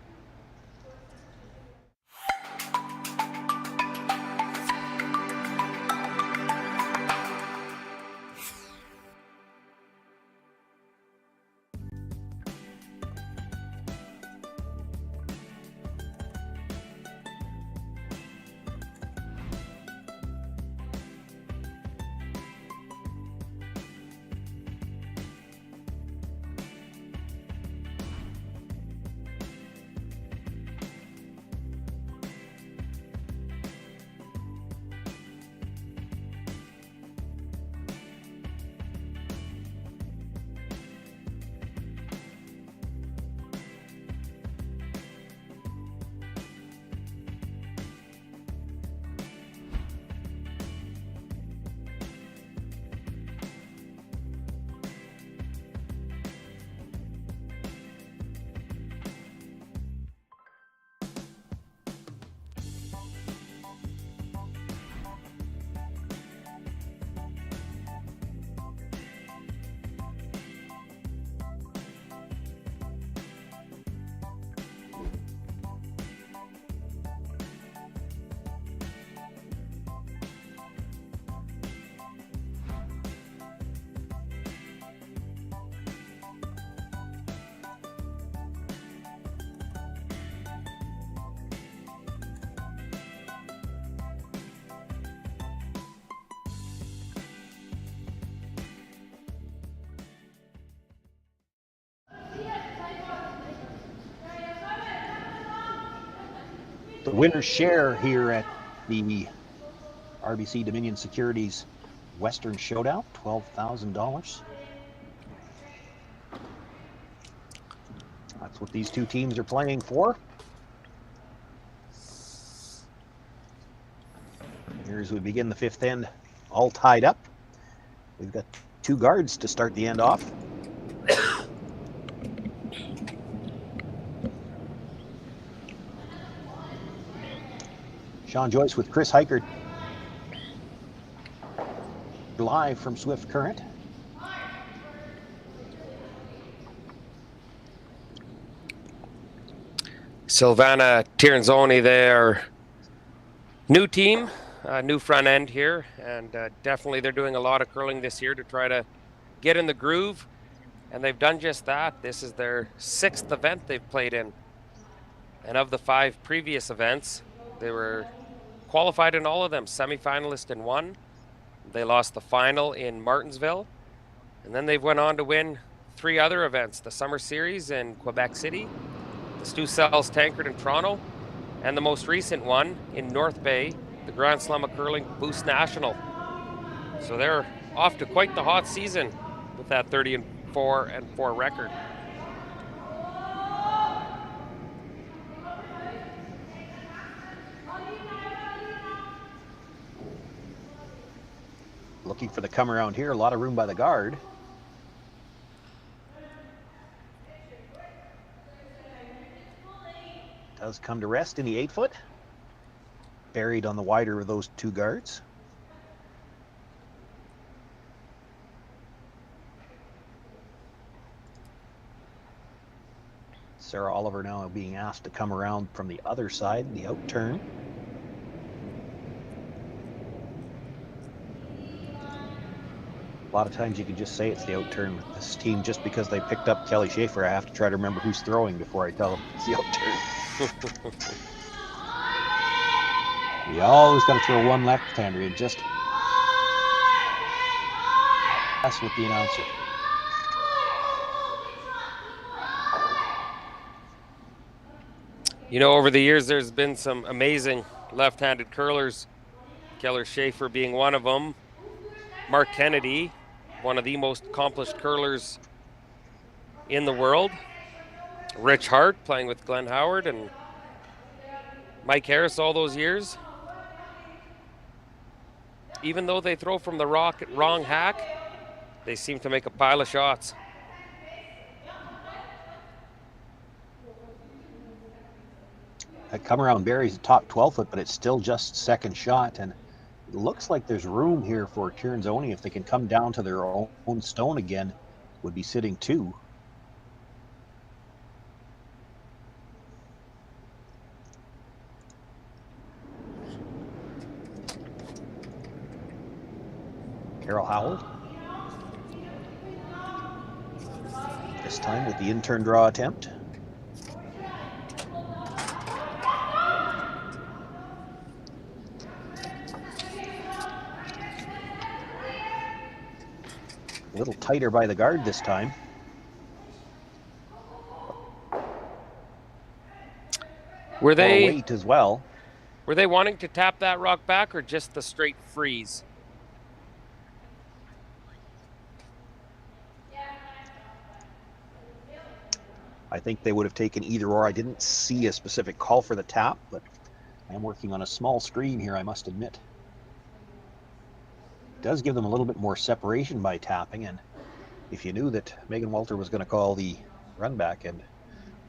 C: The winner's share here at the RBC Dominion Securities Western Showdown, $12,000. That's what these two teams are playing for. Here as we begin the fifth end, all tied up. We've got two guards to start the end off. Sean Joyce with Chris Heichert, live from Swift Current.
D: Silvana Tiernzoni, their new team, new front end here, and definitely they're doing a lot of curling this year to try to get in the groove, and they've done just that. This is their 6th event they've played in, and of the 5 previous events, they were qualified in all of them, semi-finalist in 1. They lost the final in Martinsville, and then they've went on to win 3 other events, the Summer Series in Quebec City, the Stu Sells Tankard in Toronto, and the most recent one in North Bay, the Grand Slam of Curling Boost National. So they're off to quite the hot season with that 30-4 record.
C: Looking for the come around here, a lot of room by the guard. Does come to rest in the 8-foot. Buried on the wider of those 2 guards. Sarah Oliver now being asked to come around from the other side, the out turn. A lot of times you can just say it's the out turn with this team just because they picked up Kelly Schaefer. I have to try to remember who's throwing before I tell them it's the out turn. You always got to throw one left-hander and just mess with the announcer.
D: You know, over the years, there's been some amazing left-handed curlers. Keller Schaefer being one of them. Mark Kennedy, one of the most accomplished curlers in the world. Rich Hart playing with Glenn Howard, and Mike Harris all those years. Even though they throw from the wrong hack, they seem to make a pile of shots.
C: That come around buries the top 12-foot, but it's still just second shot, and it looks like there's room here for Tiernzoni. If they can come down to their own stone again, would be sitting 2. Carol Howell. This time with the in-turn draw attempt. A little tighter by the guard this time.
D: Were they
C: weight as well?
D: Were they wanting to tap that rock back or just the straight freeze?
C: I think they would have taken either or. I didn't see a specific call for the tap, but I'm working on a small screen here, I must admit. It does give them a little bit more separation by tapping, and if you knew that Megan Walter was going to call the run back and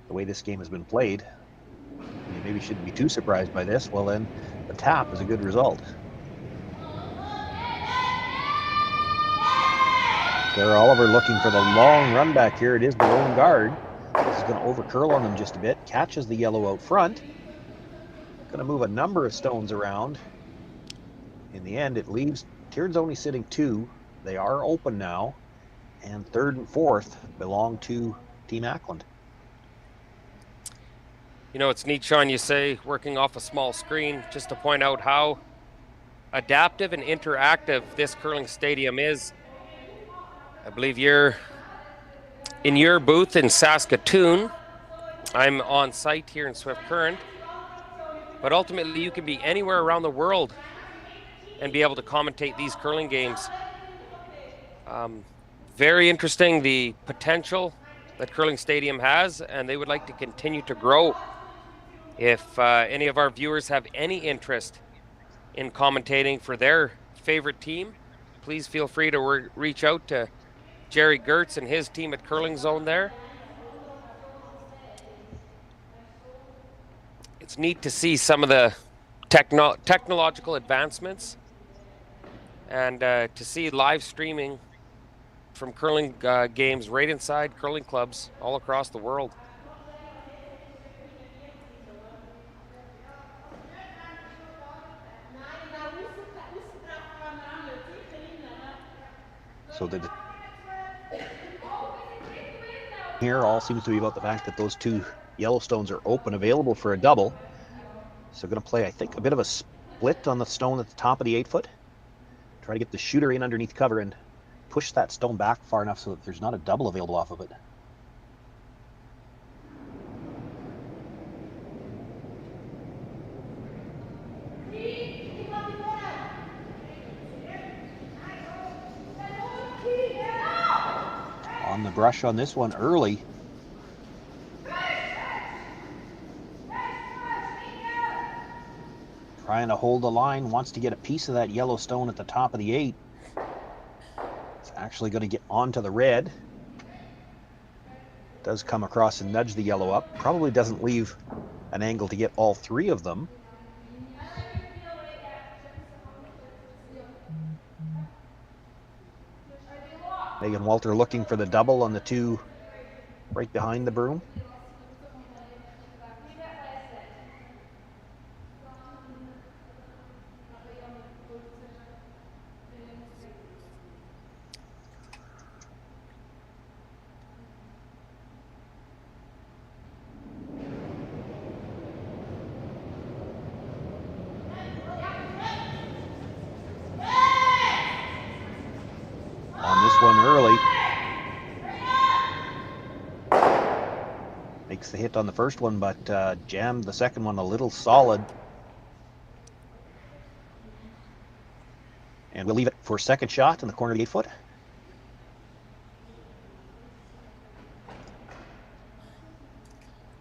C: the way this game has been played, you maybe shouldn't be too surprised by this. Well, then the tap is a good result. Sarah Oliver looking for the long run back here. It is the lone guard. This is going to over curl on them just a bit. Catches the yellow out front. Going to move a number of stones around. In the end, it leaves Tiernzoni sitting 2. They are open now. And 3rd and 4th belong to Team Ackland.
D: You know, it's neat, Sean, you say, working off a small screen, just to point out how adaptive and interactive this curling stadium is. I believe you're in your booth in Saskatoon. I'm on site here in Swift Current. But ultimately, you can be anywhere around the world and be able to commentate these curling games. Very interesting, the potential that Curling Stadium has, and they would like to continue to grow. If any of our viewers have any interest in commentating for their favorite team, please feel free to reach out to Jerry Gertz and his team at Curling Zone there. It's neat to see some of the technological advancements and to see live streaming from curling games right inside curling clubs all across the world.
C: So the here all seems to be about the fact that those two Yellowstones are open, available for a double. So going to play, I think, a bit of a split on the stone at the top of the 8-foot. Try to get the shooter in underneath cover and push that stone back far enough so that there's not a double available off of it. On the brush on this one early. Trying to hold the line, wants to get a piece of that yellow stone at the top of the 8. It's actually going to get onto the red. Does come across and nudge the yellow up. Probably doesn't leave an angle to get all three of them. Megan Walter looking for the double on the two right behind the broom. On this one early. Makes the hit on the first one, but jammed the second one a little solid. And we'll leave it for second shot in the corner of the 8-foot.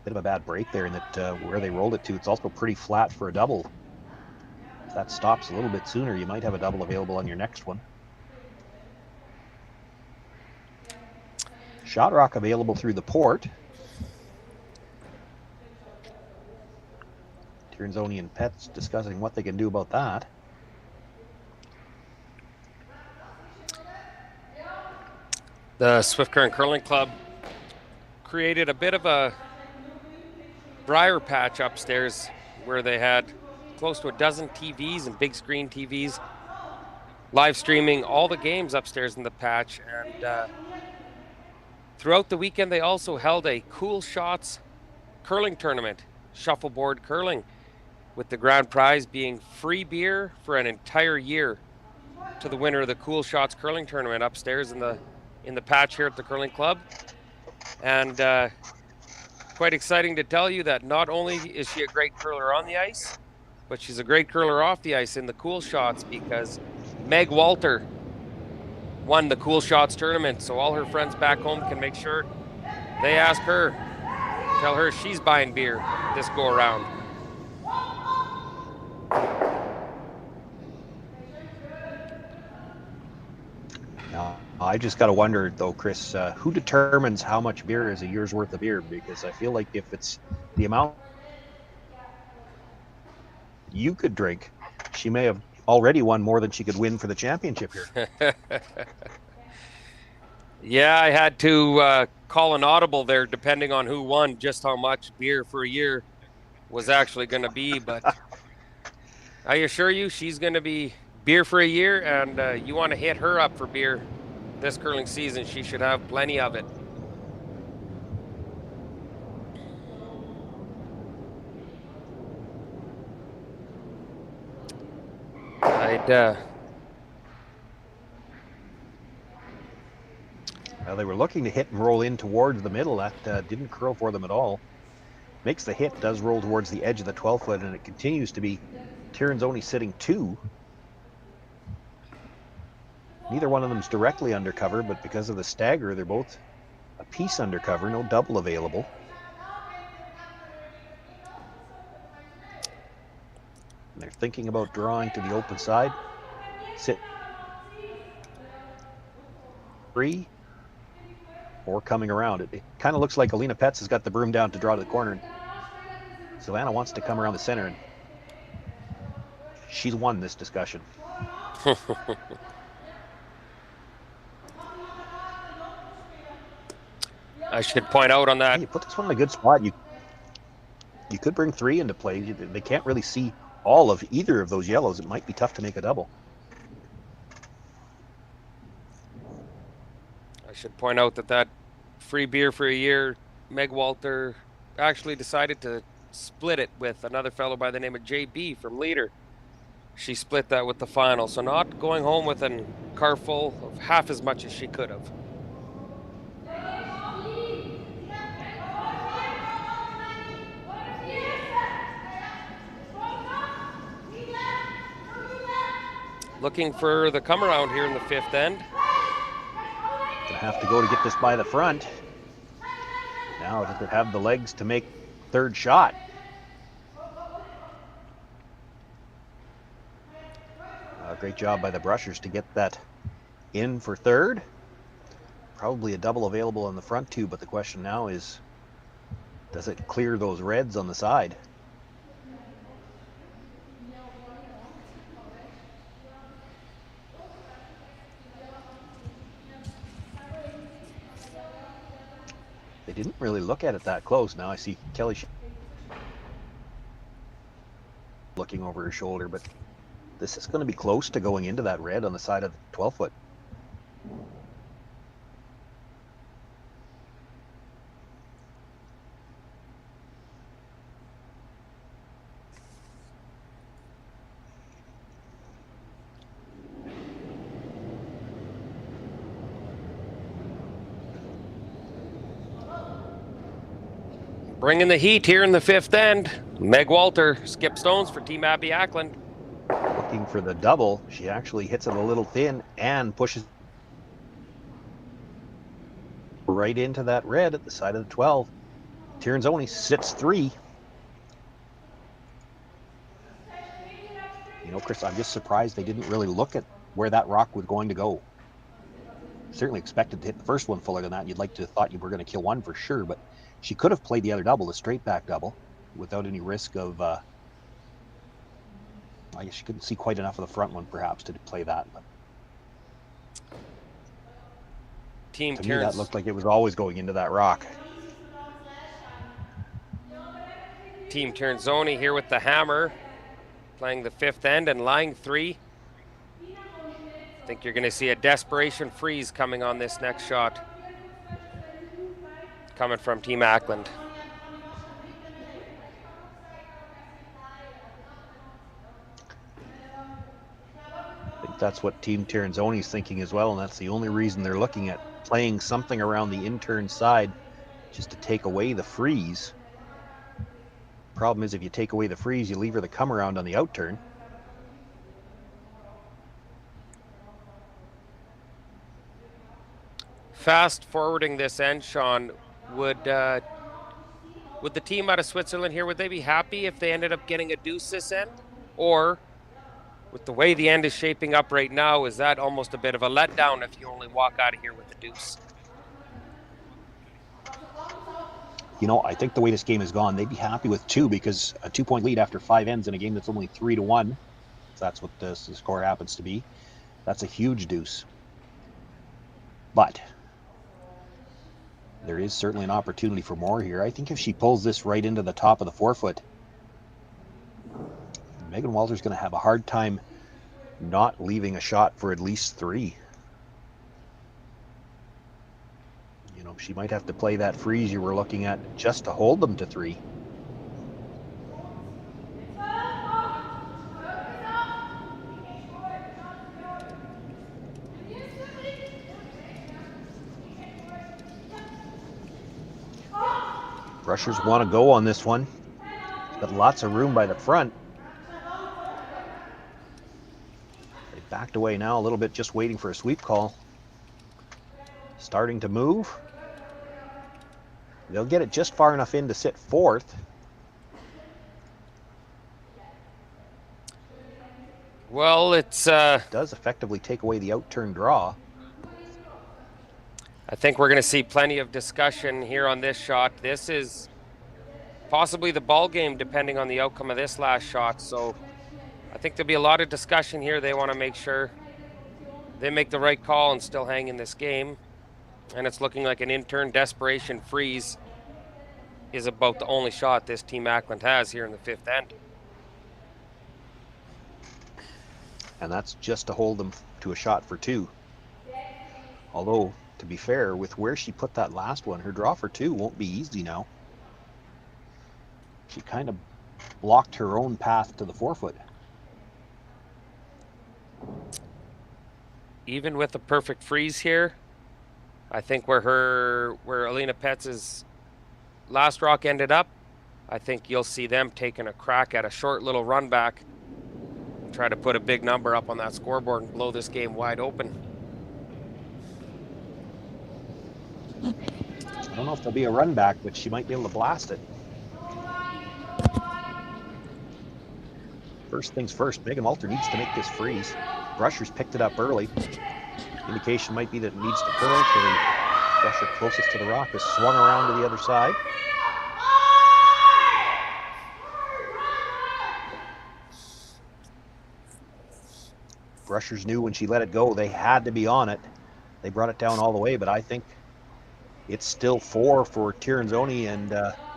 C: Bit of a bad break there in that where they rolled it to, it's also pretty flat for a double. If that stops a little bit sooner, you might have a double available on your next one. Shot rock available through the port. Tiernzoni and Pets discussing what they can do about that.
D: The Swift Current Curling Club created a bit of a briar patch upstairs where they had close to a dozen TVs and big screen TVs live streaming all the games upstairs in the patch. And throughout the weekend, they also held a Cool Shots curling tournament, shuffleboard curling, with the grand prize being free beer for an entire year to the winner of the Cool Shots curling tournament upstairs in the patch here at the curling club. And quite exciting to tell you that not only is she a great curler on the ice, but she's a great curler off the ice in the Cool Shots, because Meg Walter won the Cool Shots tournament. So all her friends back home can make sure they ask her, tell her she's buying beer this go around.
C: Now, I just got to wonder, though, Chris, who determines how much beer is a year's worth of beer? Because I feel like if it's the amount you could drink, she may have already won more than she could win for the championship here.
D: Yeah, I had to call an audible there, depending on who won, just how much beer for a year was actually going to be. But I assure you, she's going to be beer for a year, and you want to hit her up for beer this curling season. She should have plenty of it.
C: Well, they were looking to hit and roll in towards the middle. That didn't curl for them at all. Makes the hit, does roll towards the edge of the 12-foot, and it continues to be Tiernzoni sitting 2. Neither one of them's directly under cover, but because of the stagger, they're both a piece under cover, no double available. And they're thinking about drawing to the open side. Sit 3 or coming around. It kind of looks like Alina Petz has got the broom down to draw to the corner. And Savannah wants to come around the center, and she's won this discussion.
D: I should point out on that.
C: Hey, you put this one in a good spot. You could bring 3 into play. They can't really see all of either of those yellows. It might be tough to make a double.
D: I should point out that free beer for a year, Meg Walter actually decided to split it with another fellow by the name of JB from Leader. She split that with the final, so not going home with a car full of half as much as she could have. Looking for the come around here in the 5th end.
C: Gonna have to go to get this by the front. Now does it have the legs to make 3rd shot? Great job by the Brushers to get that in for 3rd. Probably a double available on the front too, but the question now is, does it clear those reds on the side? They didn't really look at it that close. Now I see Kelly looking over her shoulder, but this is going to be close to going into that red on the side of the 12-foot.
D: Bringing the heat here in the 5th end. Meg Walter, skip stones for Team Abby Ackland.
C: Looking for the double. She actually hits it a little thin and pushes right into that red at the side of the 12. Tiernzoni sits 3. You know, Chris, I'm just surprised they didn't really look at where that rock was going to go. Certainly expected to hit the first one fuller than that. You'd like to have thought you were going to kill one for sure, but she could have played the other double, a straight back double, without any risk of I guess she couldn't see quite enough of the front one, perhaps, to play that. But to me, that looked like it was always going into that rock.
D: Team Tiernzoni here with the hammer, playing the 5th end and lying 3. I think you're going to see a desperation freeze coming on this next shot, coming from Team Ackland.
C: I think that's what Team Tiernzoni is thinking as well, and that's the only reason they're looking at playing something around the intern side, just to take away the freeze. Problem is, if you take away the freeze, you leave her the come around on the out turn.
D: Fast forwarding this end, Sean, would the team out of Switzerland here, would they be happy if they ended up getting a deuce this end? Or, with the way the end is shaping up right now, is that almost a bit of a letdown if you only walk out of here with a deuce?
C: You know, I think the way this game has gone, they'd be happy with 2, because a 2-point lead after 5 ends in a game that's only 3-1, if that's what the score happens to be, that's a huge deuce. But there is certainly an opportunity for more here. I think if she pulls this right into the top of the 4-foot, Megan Walter's going to have a hard time not leaving a shot for at least 3. You know, she might have to play that freeze you were looking at just to hold them to 3. Brushers want to go on this one. She's got lots of room by the front. They backed away now a little bit, just waiting for a sweep call. Starting to move. They'll get it just far enough in to sit 4th.
D: Well, it's
C: Does effectively take away the out-turn draw.
D: I think we're going to see plenty of discussion here on this shot. This is possibly the ball game depending on the outcome of this last shot. So I think there'll be a lot of discussion here. They want to make sure they make the right call and still hang in this game. And it's looking like an in-turn desperation freeze is about the only shot this Team Ackland has here in the fifth end.
C: And that's just to hold them to a shot for two. Although, to be fair, with where she put that last one, her draw for two won't be easy now. She kind of blocked her own path to the 4-foot.
D: Even with a perfect freeze here, I think where Alina Petz's last rock ended up, I think you'll see them taking a crack at a short little run back and try to put a big number up on that scoreboard and blow this game wide open.
C: I don't know if there'll be a run back, but she might be able to blast it. First things first, Megan Walter needs to make this freeze. Brusher's picked it up early. Indication might be that it needs to curl. The brusher closest to the rock is swung around to the other side. Brushers knew when she let it go, they had to be on it. They brought it down all the way, but I think it's still 4 for Tirinzoni, and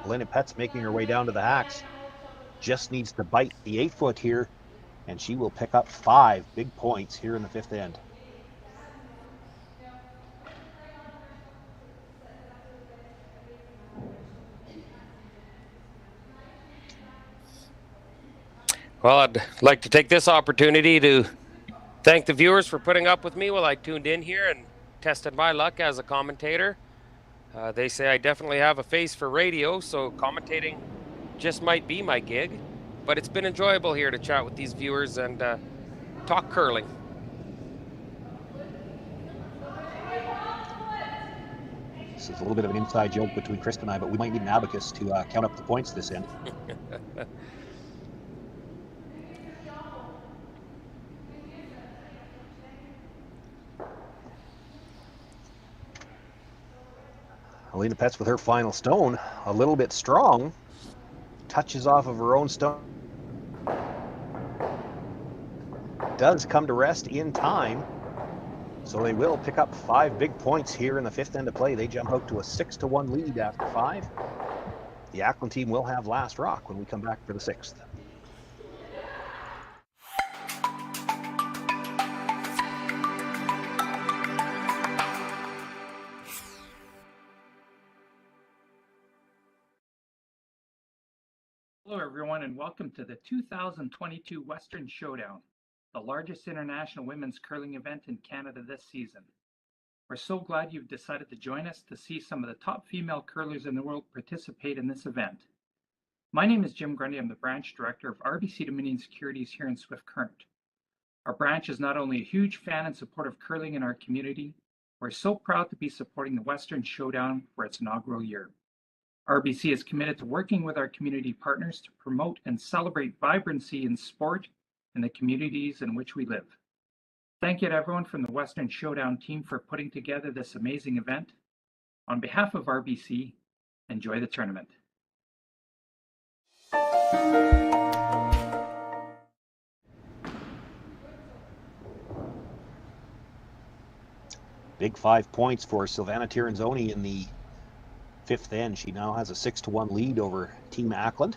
C: Elena Petz making her way down to the hacks. Just needs to bite the 8-foot here, and she will pick up 5 big points here in the fifth end.
D: Well, I'd like to take this opportunity to thank the viewers for putting up with me while I tuned in here and tested my luck as a commentator. They say I definitely have a face for radio, so commentating just might be my gig. But it's been enjoyable here to chat with these viewers and talk curling.
C: This is a little bit of an inside joke between Chris and I, but we might need an abacus to count up the points this end. Alina Petz with her final stone, a little bit strong, touches off of her own stone. Does come to rest in time, so they will pick up 5 big points here in the fifth end of play. They jump out to a 6-1 lead after 5. The Ackland team will have last rock when we come back for the 6th.
A: Hello everyone and welcome to the 2022 Western Showdown, the largest international women's curling event in Canada this season. We're so glad you've decided to join us to see some of the top female curlers in the world participate in this event. My name is Jim Grundy. I'm the branch director of RBC Dominion Securities here in Swift Current. Our branch is not only a huge fan and support of curling in our community, we're so proud to be supporting the Western Showdown for its inaugural year. RBC is committed to working with our community partners to promote and celebrate vibrancy in sport in the communities in which we live. Thank you to everyone from the Western Showdown team for putting together this amazing event. On behalf of RBC, enjoy the tournament.
C: Big 5 points for Silvana Tirinzoni in the fifth end. She now has a 6-1 lead over Team Ackland.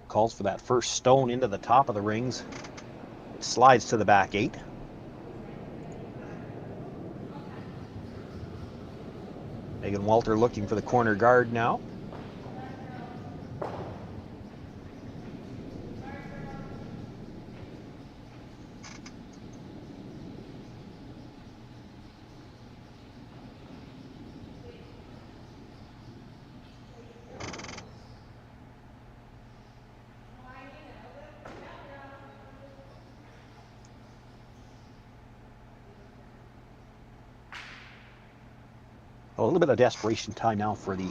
C: Calls for that first stone into the top of the rings. It slides to the back 8. Megan Walter looking for the corner guard now. A little bit of desperation time now for the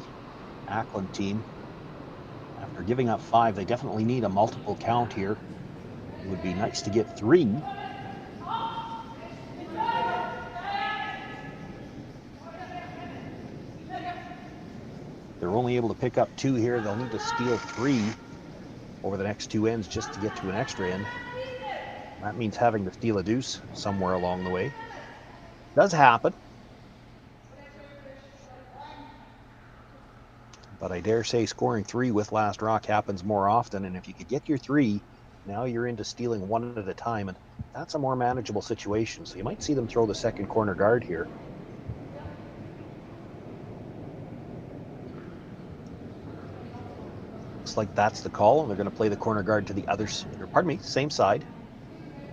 C: Ackland team. After giving up 5, they definitely need a multiple count here. It would be nice to get 3. They're only able to pick up 2 here. They'll need to steal 3 over the next 2 ends just to get to an extra end. That means having to steal a deuce somewhere along the way. Does happen. But I dare say scoring 3 with last rock happens more often. And if you could get your 3, now you're into stealing 1 at a time. And that's a more manageable situation. So you might see them throw the second corner guard here. Looks like that's the call. And they're going to play the corner guard to the other, pardon me, same side.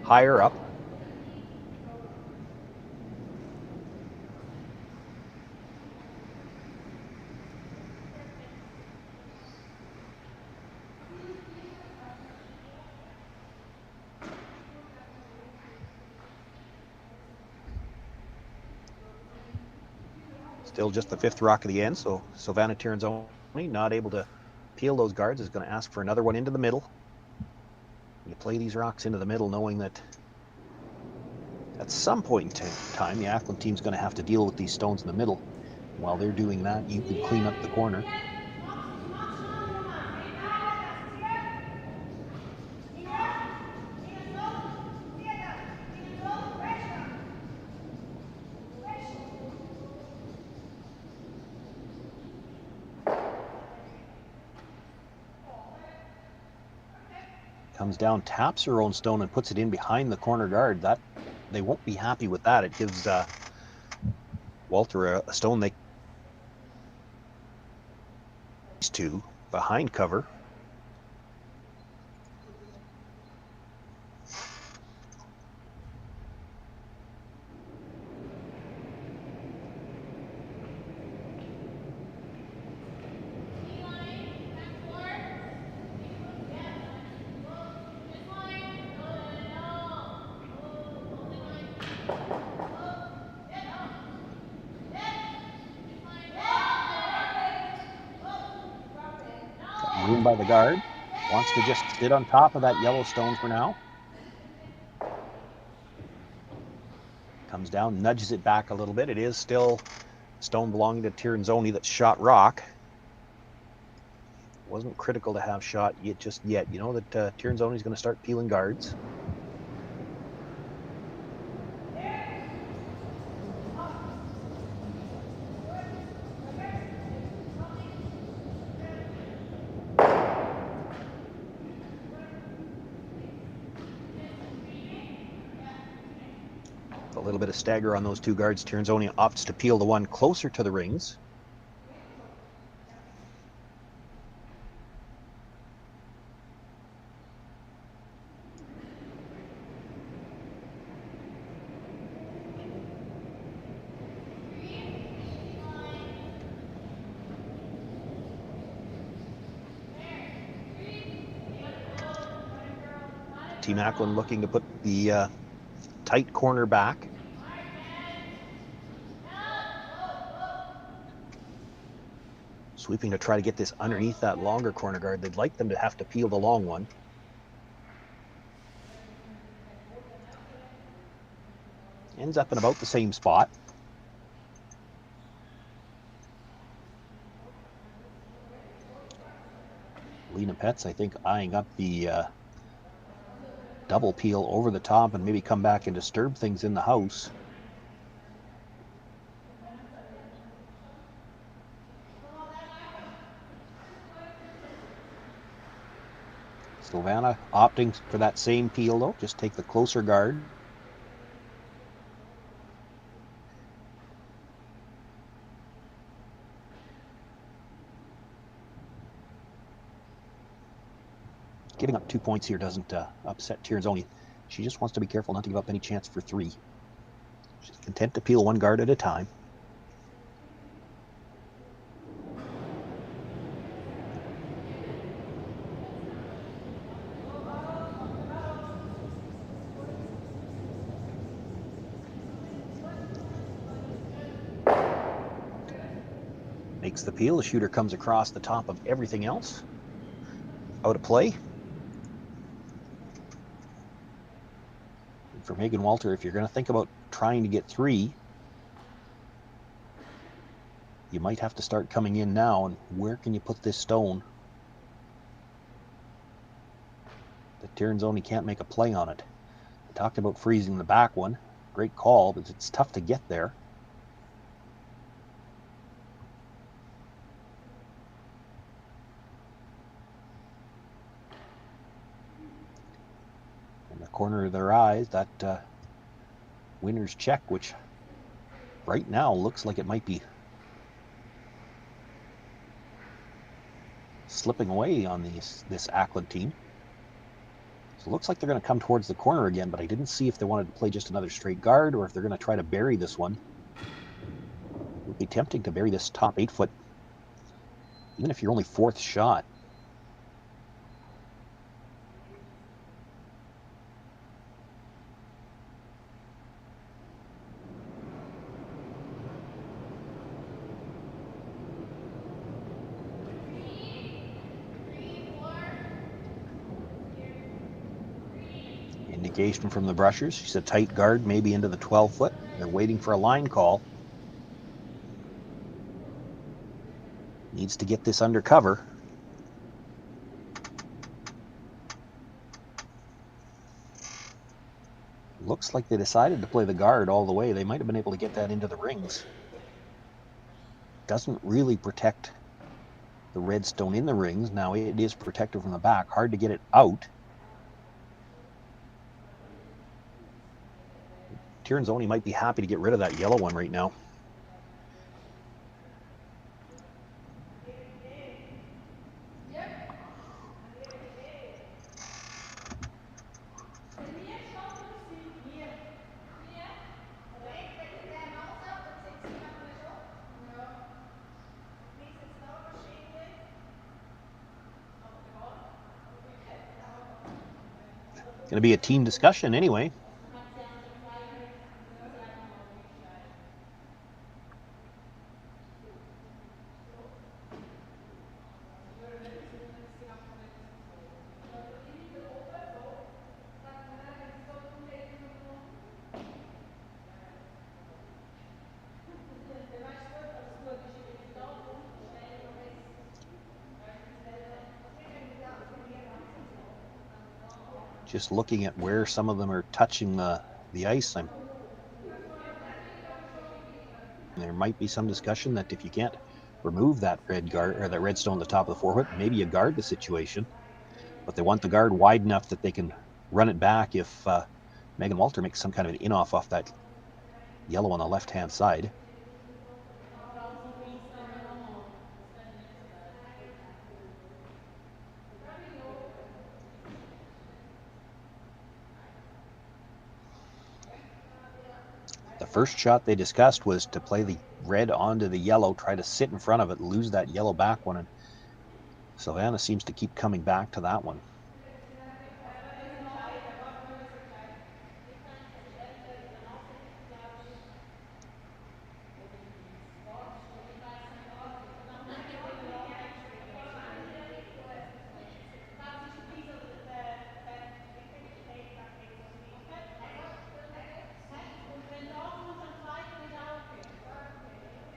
C: Higher up. Still just the 5th rock of the end, so Savannah Tiernzoni not able to peel those guards, is going to ask for another one into the middle. You play these rocks into the middle knowing that at some point in time the Ackland team's going to have to deal with these stones in the middle. While they're doing that, you can clean up the corner. Comes down, taps her own stone, and puts it in behind the corner guard. That they won't be happy with that. It gives Walter a stone they to behind cover. Room by the guard. Wants to just sit on top of that yellow stone for now. Comes down, nudges it back a little bit. It is still stone belonging to Tiernzoni that's shot rock. Wasn't critical to have shot just yet. You know that Tiernzoni's going to start peeling guards. A little bit of stagger on those 2 guards. Tiernzoni opts to peel the one closer to the rings. Team Ackland looking to put the tight corner back. Sweeping to try to get this underneath that longer corner guard. They'd like them to have to peel the long one. Ends up in about the same spot. Lena Petz, I think, eyeing up the double peel over the top and maybe come back and disturb things in the house. Savannah opting for that same peel though, just take the closer guard. Giving up 2 points here doesn't upset Tiernzoni. She just wants to be careful not to give up any chance for 3. She's content to peel 1 guard at a time. Makes the peel. The shooter comes across the top of everything else. Out of play. For Megan Walter, if you're going to think about trying to get 3, you might have to start coming in now. And where can you put this stone? The Tirinzoni can't make a play on it. I talked about freezing the back one. Great call, but it's tough to get there. In the corner of their eyes, that winner's check, which right now looks like it might be slipping away on this Ackland team. So it looks like they're going to come towards the corner again, but I didn't see if they wanted to play just another straight guard or if they're going to try to bury this one. It would be tempting to bury this top 8-foot, even if you're only 4th shot. Indication from the brushers. She's a tight guard, maybe into the 12-foot. They're waiting for a line call. Needs to get this under cover. Looks like they decided to play the guard all the way. They might have been able to get that into the rings. Doesn't really protect the red stone in the rings. Now it is protected from the back. Hard to get it out. Tirinzoni might be happy to get rid of that yellow one right now. Going to be a team discussion anyway. Just looking at where some of them are touching the ice, there might be some discussion that if you can't remove that red guard or that red stone at the top of the 4-foot, maybe you guard the situation. But they want the guard wide enough that they can run it back if Megan Walter makes some kind of an in-off off that yellow on the left-hand side. The first shot they discussed was to play the red onto the yellow, try to sit in front of it, lose that yellow back one, and Savannah seems to keep coming back to that one.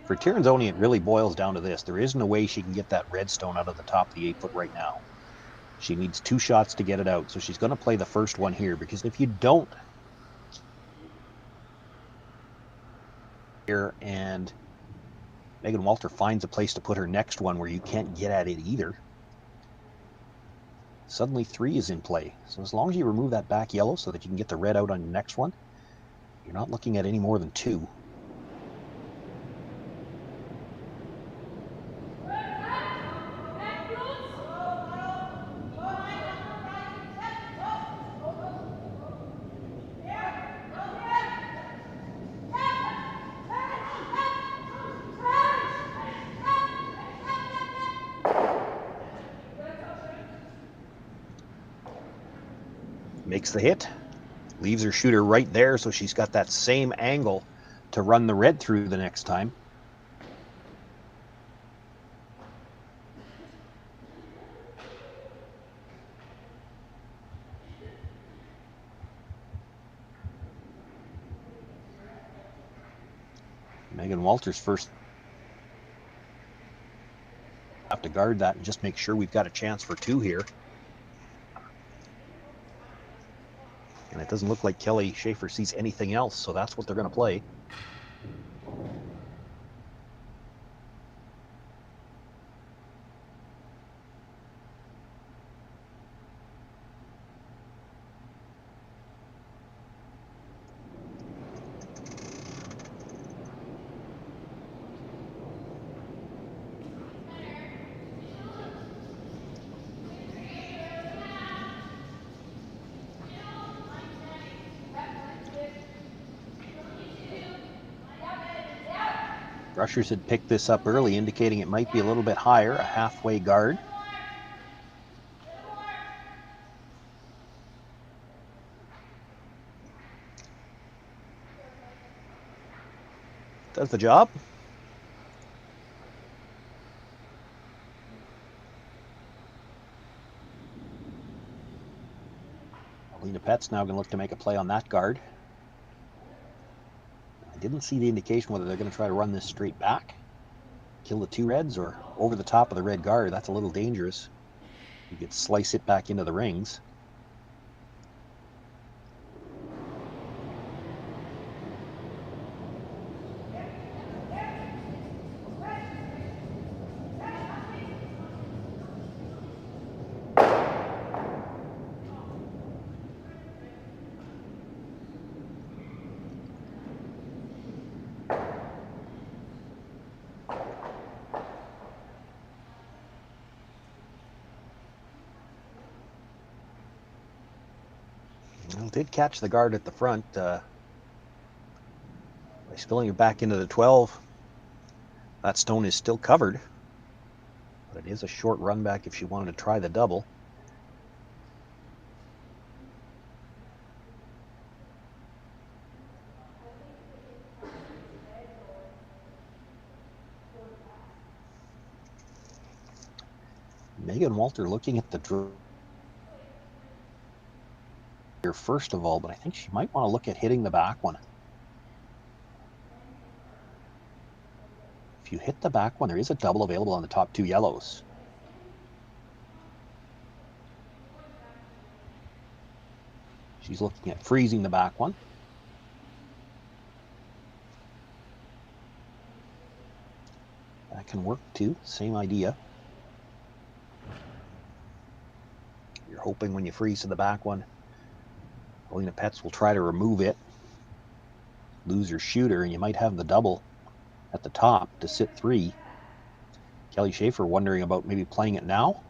C: For Tirinzoni, it really boils down to this. There isn't a way she can get that red stone out of the top of the 8-foot right now. She needs 2 shots to get it out. So she's going to play the first one here, because if you don't here and Megan Walter finds a place to put her next one where you can't get at it either, suddenly 3 is in play. So as long as you remove that back yellow so that you can get the red out on your next one, you're not looking at any more than 2. Makes the hit, leaves her shooter right there, so she's got that same angle to run the red through the next time. Megan Walters first. Have to guard that and just make sure we've got a chance for 2 here. And it doesn't look like Kelly Schaefer sees anything else, so that's what they're going to play. Rushers had picked this up early, indicating it might be a little bit higher, a halfway guard. Does the job. Alina Pett's now going to look to make a play on that guard. I didn't see the indication whether they're going to try to run this straight back, kill the 2 reds, or over the top of the red guard. That's a little dangerous. You could slice it back into the rings. Well, did catch the guard at the front by spilling it back into the 12. That stone is still covered, but it is a short run back if she wanted to try the double. Megan Walter looking at the draw here first of all, but I think she might want to look at hitting the back one. If you hit the back one, there is a double available on the top 2 yellows. She's looking at freezing the back one. That can work too, same idea. You're hoping when you freeze to the back one, Alina Petts will try to remove it, lose her shooter, and you might have the double at the top to sit 3. Kelly Schaefer wondering about maybe playing it now.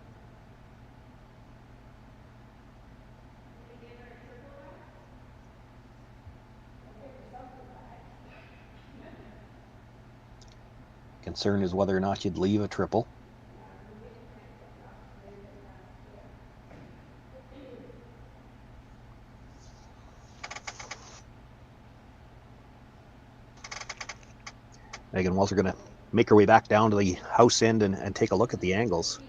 C: Concern is whether or not you'd leave a triple. Megan Walter going to make her way back down to the house end and take a look at the angles.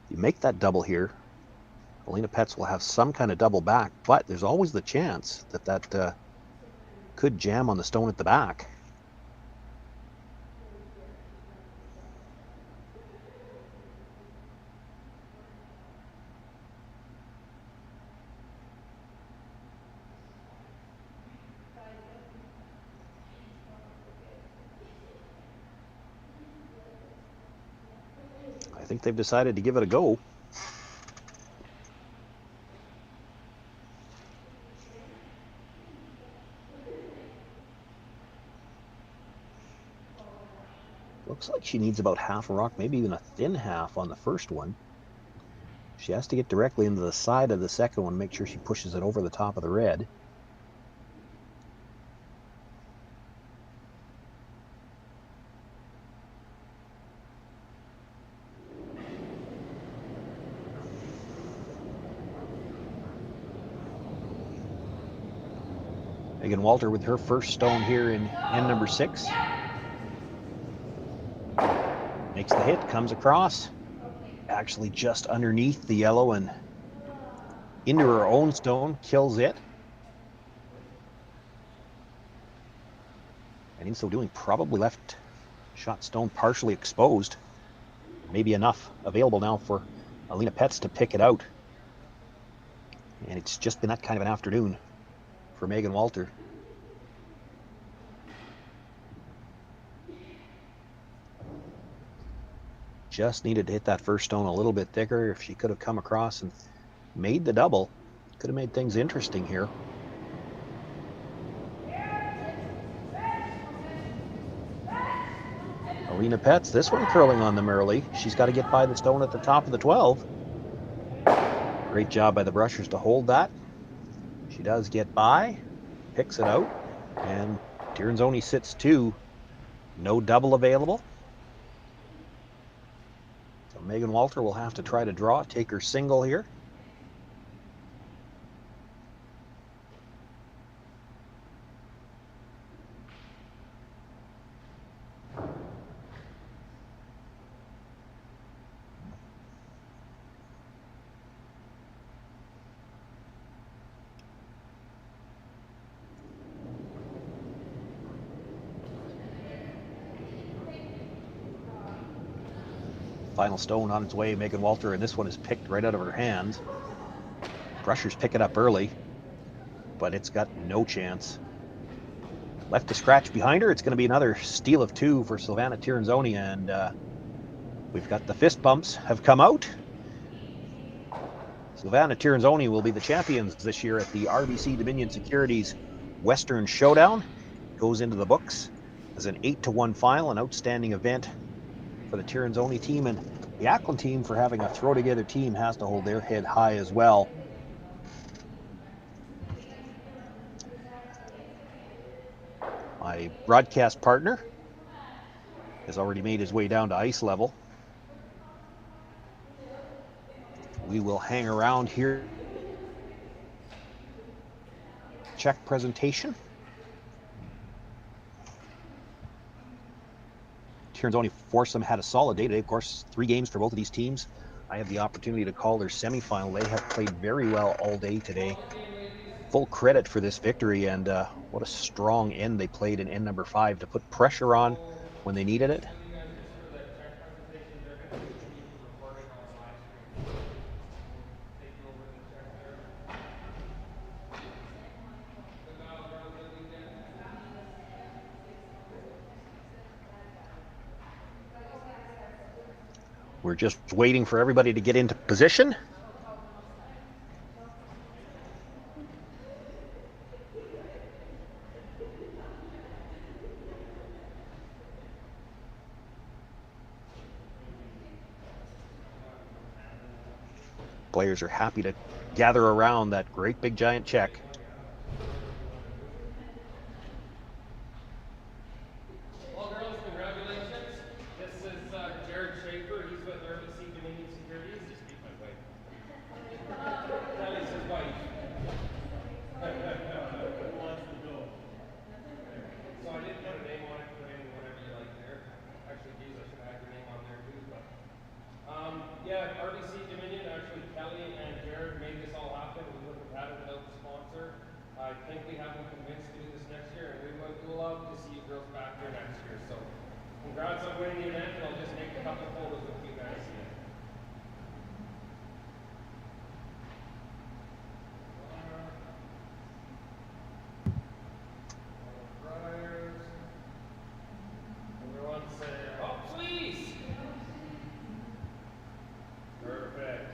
C: You make that double here, Alina Petts will have some kind of double back, but there's always the chance that could jam on the stone at the back. I think they've decided to give it a go. Looks like she needs about half a rock, maybe even a thin half on the first one. She has to get directly into the side of the second one, make sure she pushes it over the top of the red. Megan Walter with her first stone here in end number 6. Makes the hit, comes across, actually just underneath the yellow and into her own stone, kills it. And in so doing, probably left shot stone partially exposed. Maybe enough available now for Alina Petz to pick it out. And it's just been that kind of an afternoon for Megan Walter. Just needed to hit that first stone a little bit thicker. If she could have come across and made the double, could have made things interesting here. Alina Petz, this one curling on them early. She's got to get by the stone at the top of the 12. Great job by the brushers to hold that. She does get by, picks it out, and Tirinzoni sits 2. No double available. So Megan Walter will have to try to draw, take her single here. Final stone on its way, Megan Walter, and this one is picked right out of her hands. Brushers pick it up early, but it's got no chance. Left to scratch behind her. It's going to be another steal of 2 for Silvana Tirinzoni, and we've got the fist bumps have come out. Silvana Tirinzoni will be the champions this year at the RBC Dominion Securities Western Showdown. Goes into the books as an 8-1 final, an outstanding event for the Tirinzoni team, and the Ackland team, for having a throw-together team, has to hold their head high as well. My broadcast partner has already made his way down to ice level. We will hang around here. Check presentation. Tirinzoni foursome had a solid day today. Of course, 3 games for both of these teams. I had the opportunity to call their semifinal. They have played very well all day today. Full credit for this victory, and what a strong end they played in end number 5 to put pressure on when they needed it. We're just waiting for everybody to get into position. Players are happy to gather around that great big giant check.
D: Well, girls, congratulations. This is Jared Schaefer. He's with RBC Dominion Securities. Just keep my wife. Kelly's his wife. Who wants to go? So I didn't put a name on it. Put in whatever you like there. Actually, geez, I should have had your name on there too. But yeah, RBC Dominion. Actually, Kelly and Jared made this all happen. We wouldn't have had it without the sponsor. I think we have them convinced to do this next year, and we would love to see you girls back here next year. So congrats on winning the event, and I'll just make a couple photos with you guys here. Everyone say, oh, please. Perfect.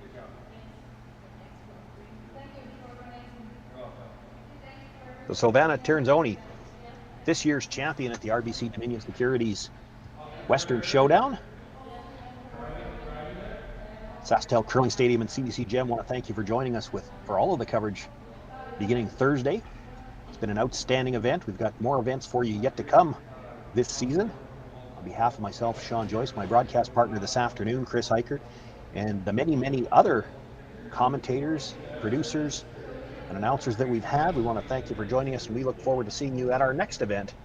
D: Good job.
C: So Silvana Tirinzoni, this year's champion at the RBC Dominion Securities Western Showdown. SaskTel Curling Stadium and CBC Gem want to thank you for joining us for all of the coverage beginning Thursday. It's been an outstanding event. We've got more events for you yet to come this season. On behalf of myself, Sean Joyce, my broadcast partner this afternoon, Chris Heichert, and the many, many other commentators, producers, and announcers that we've had, we want to thank you for joining us, and we look forward to seeing you at our next event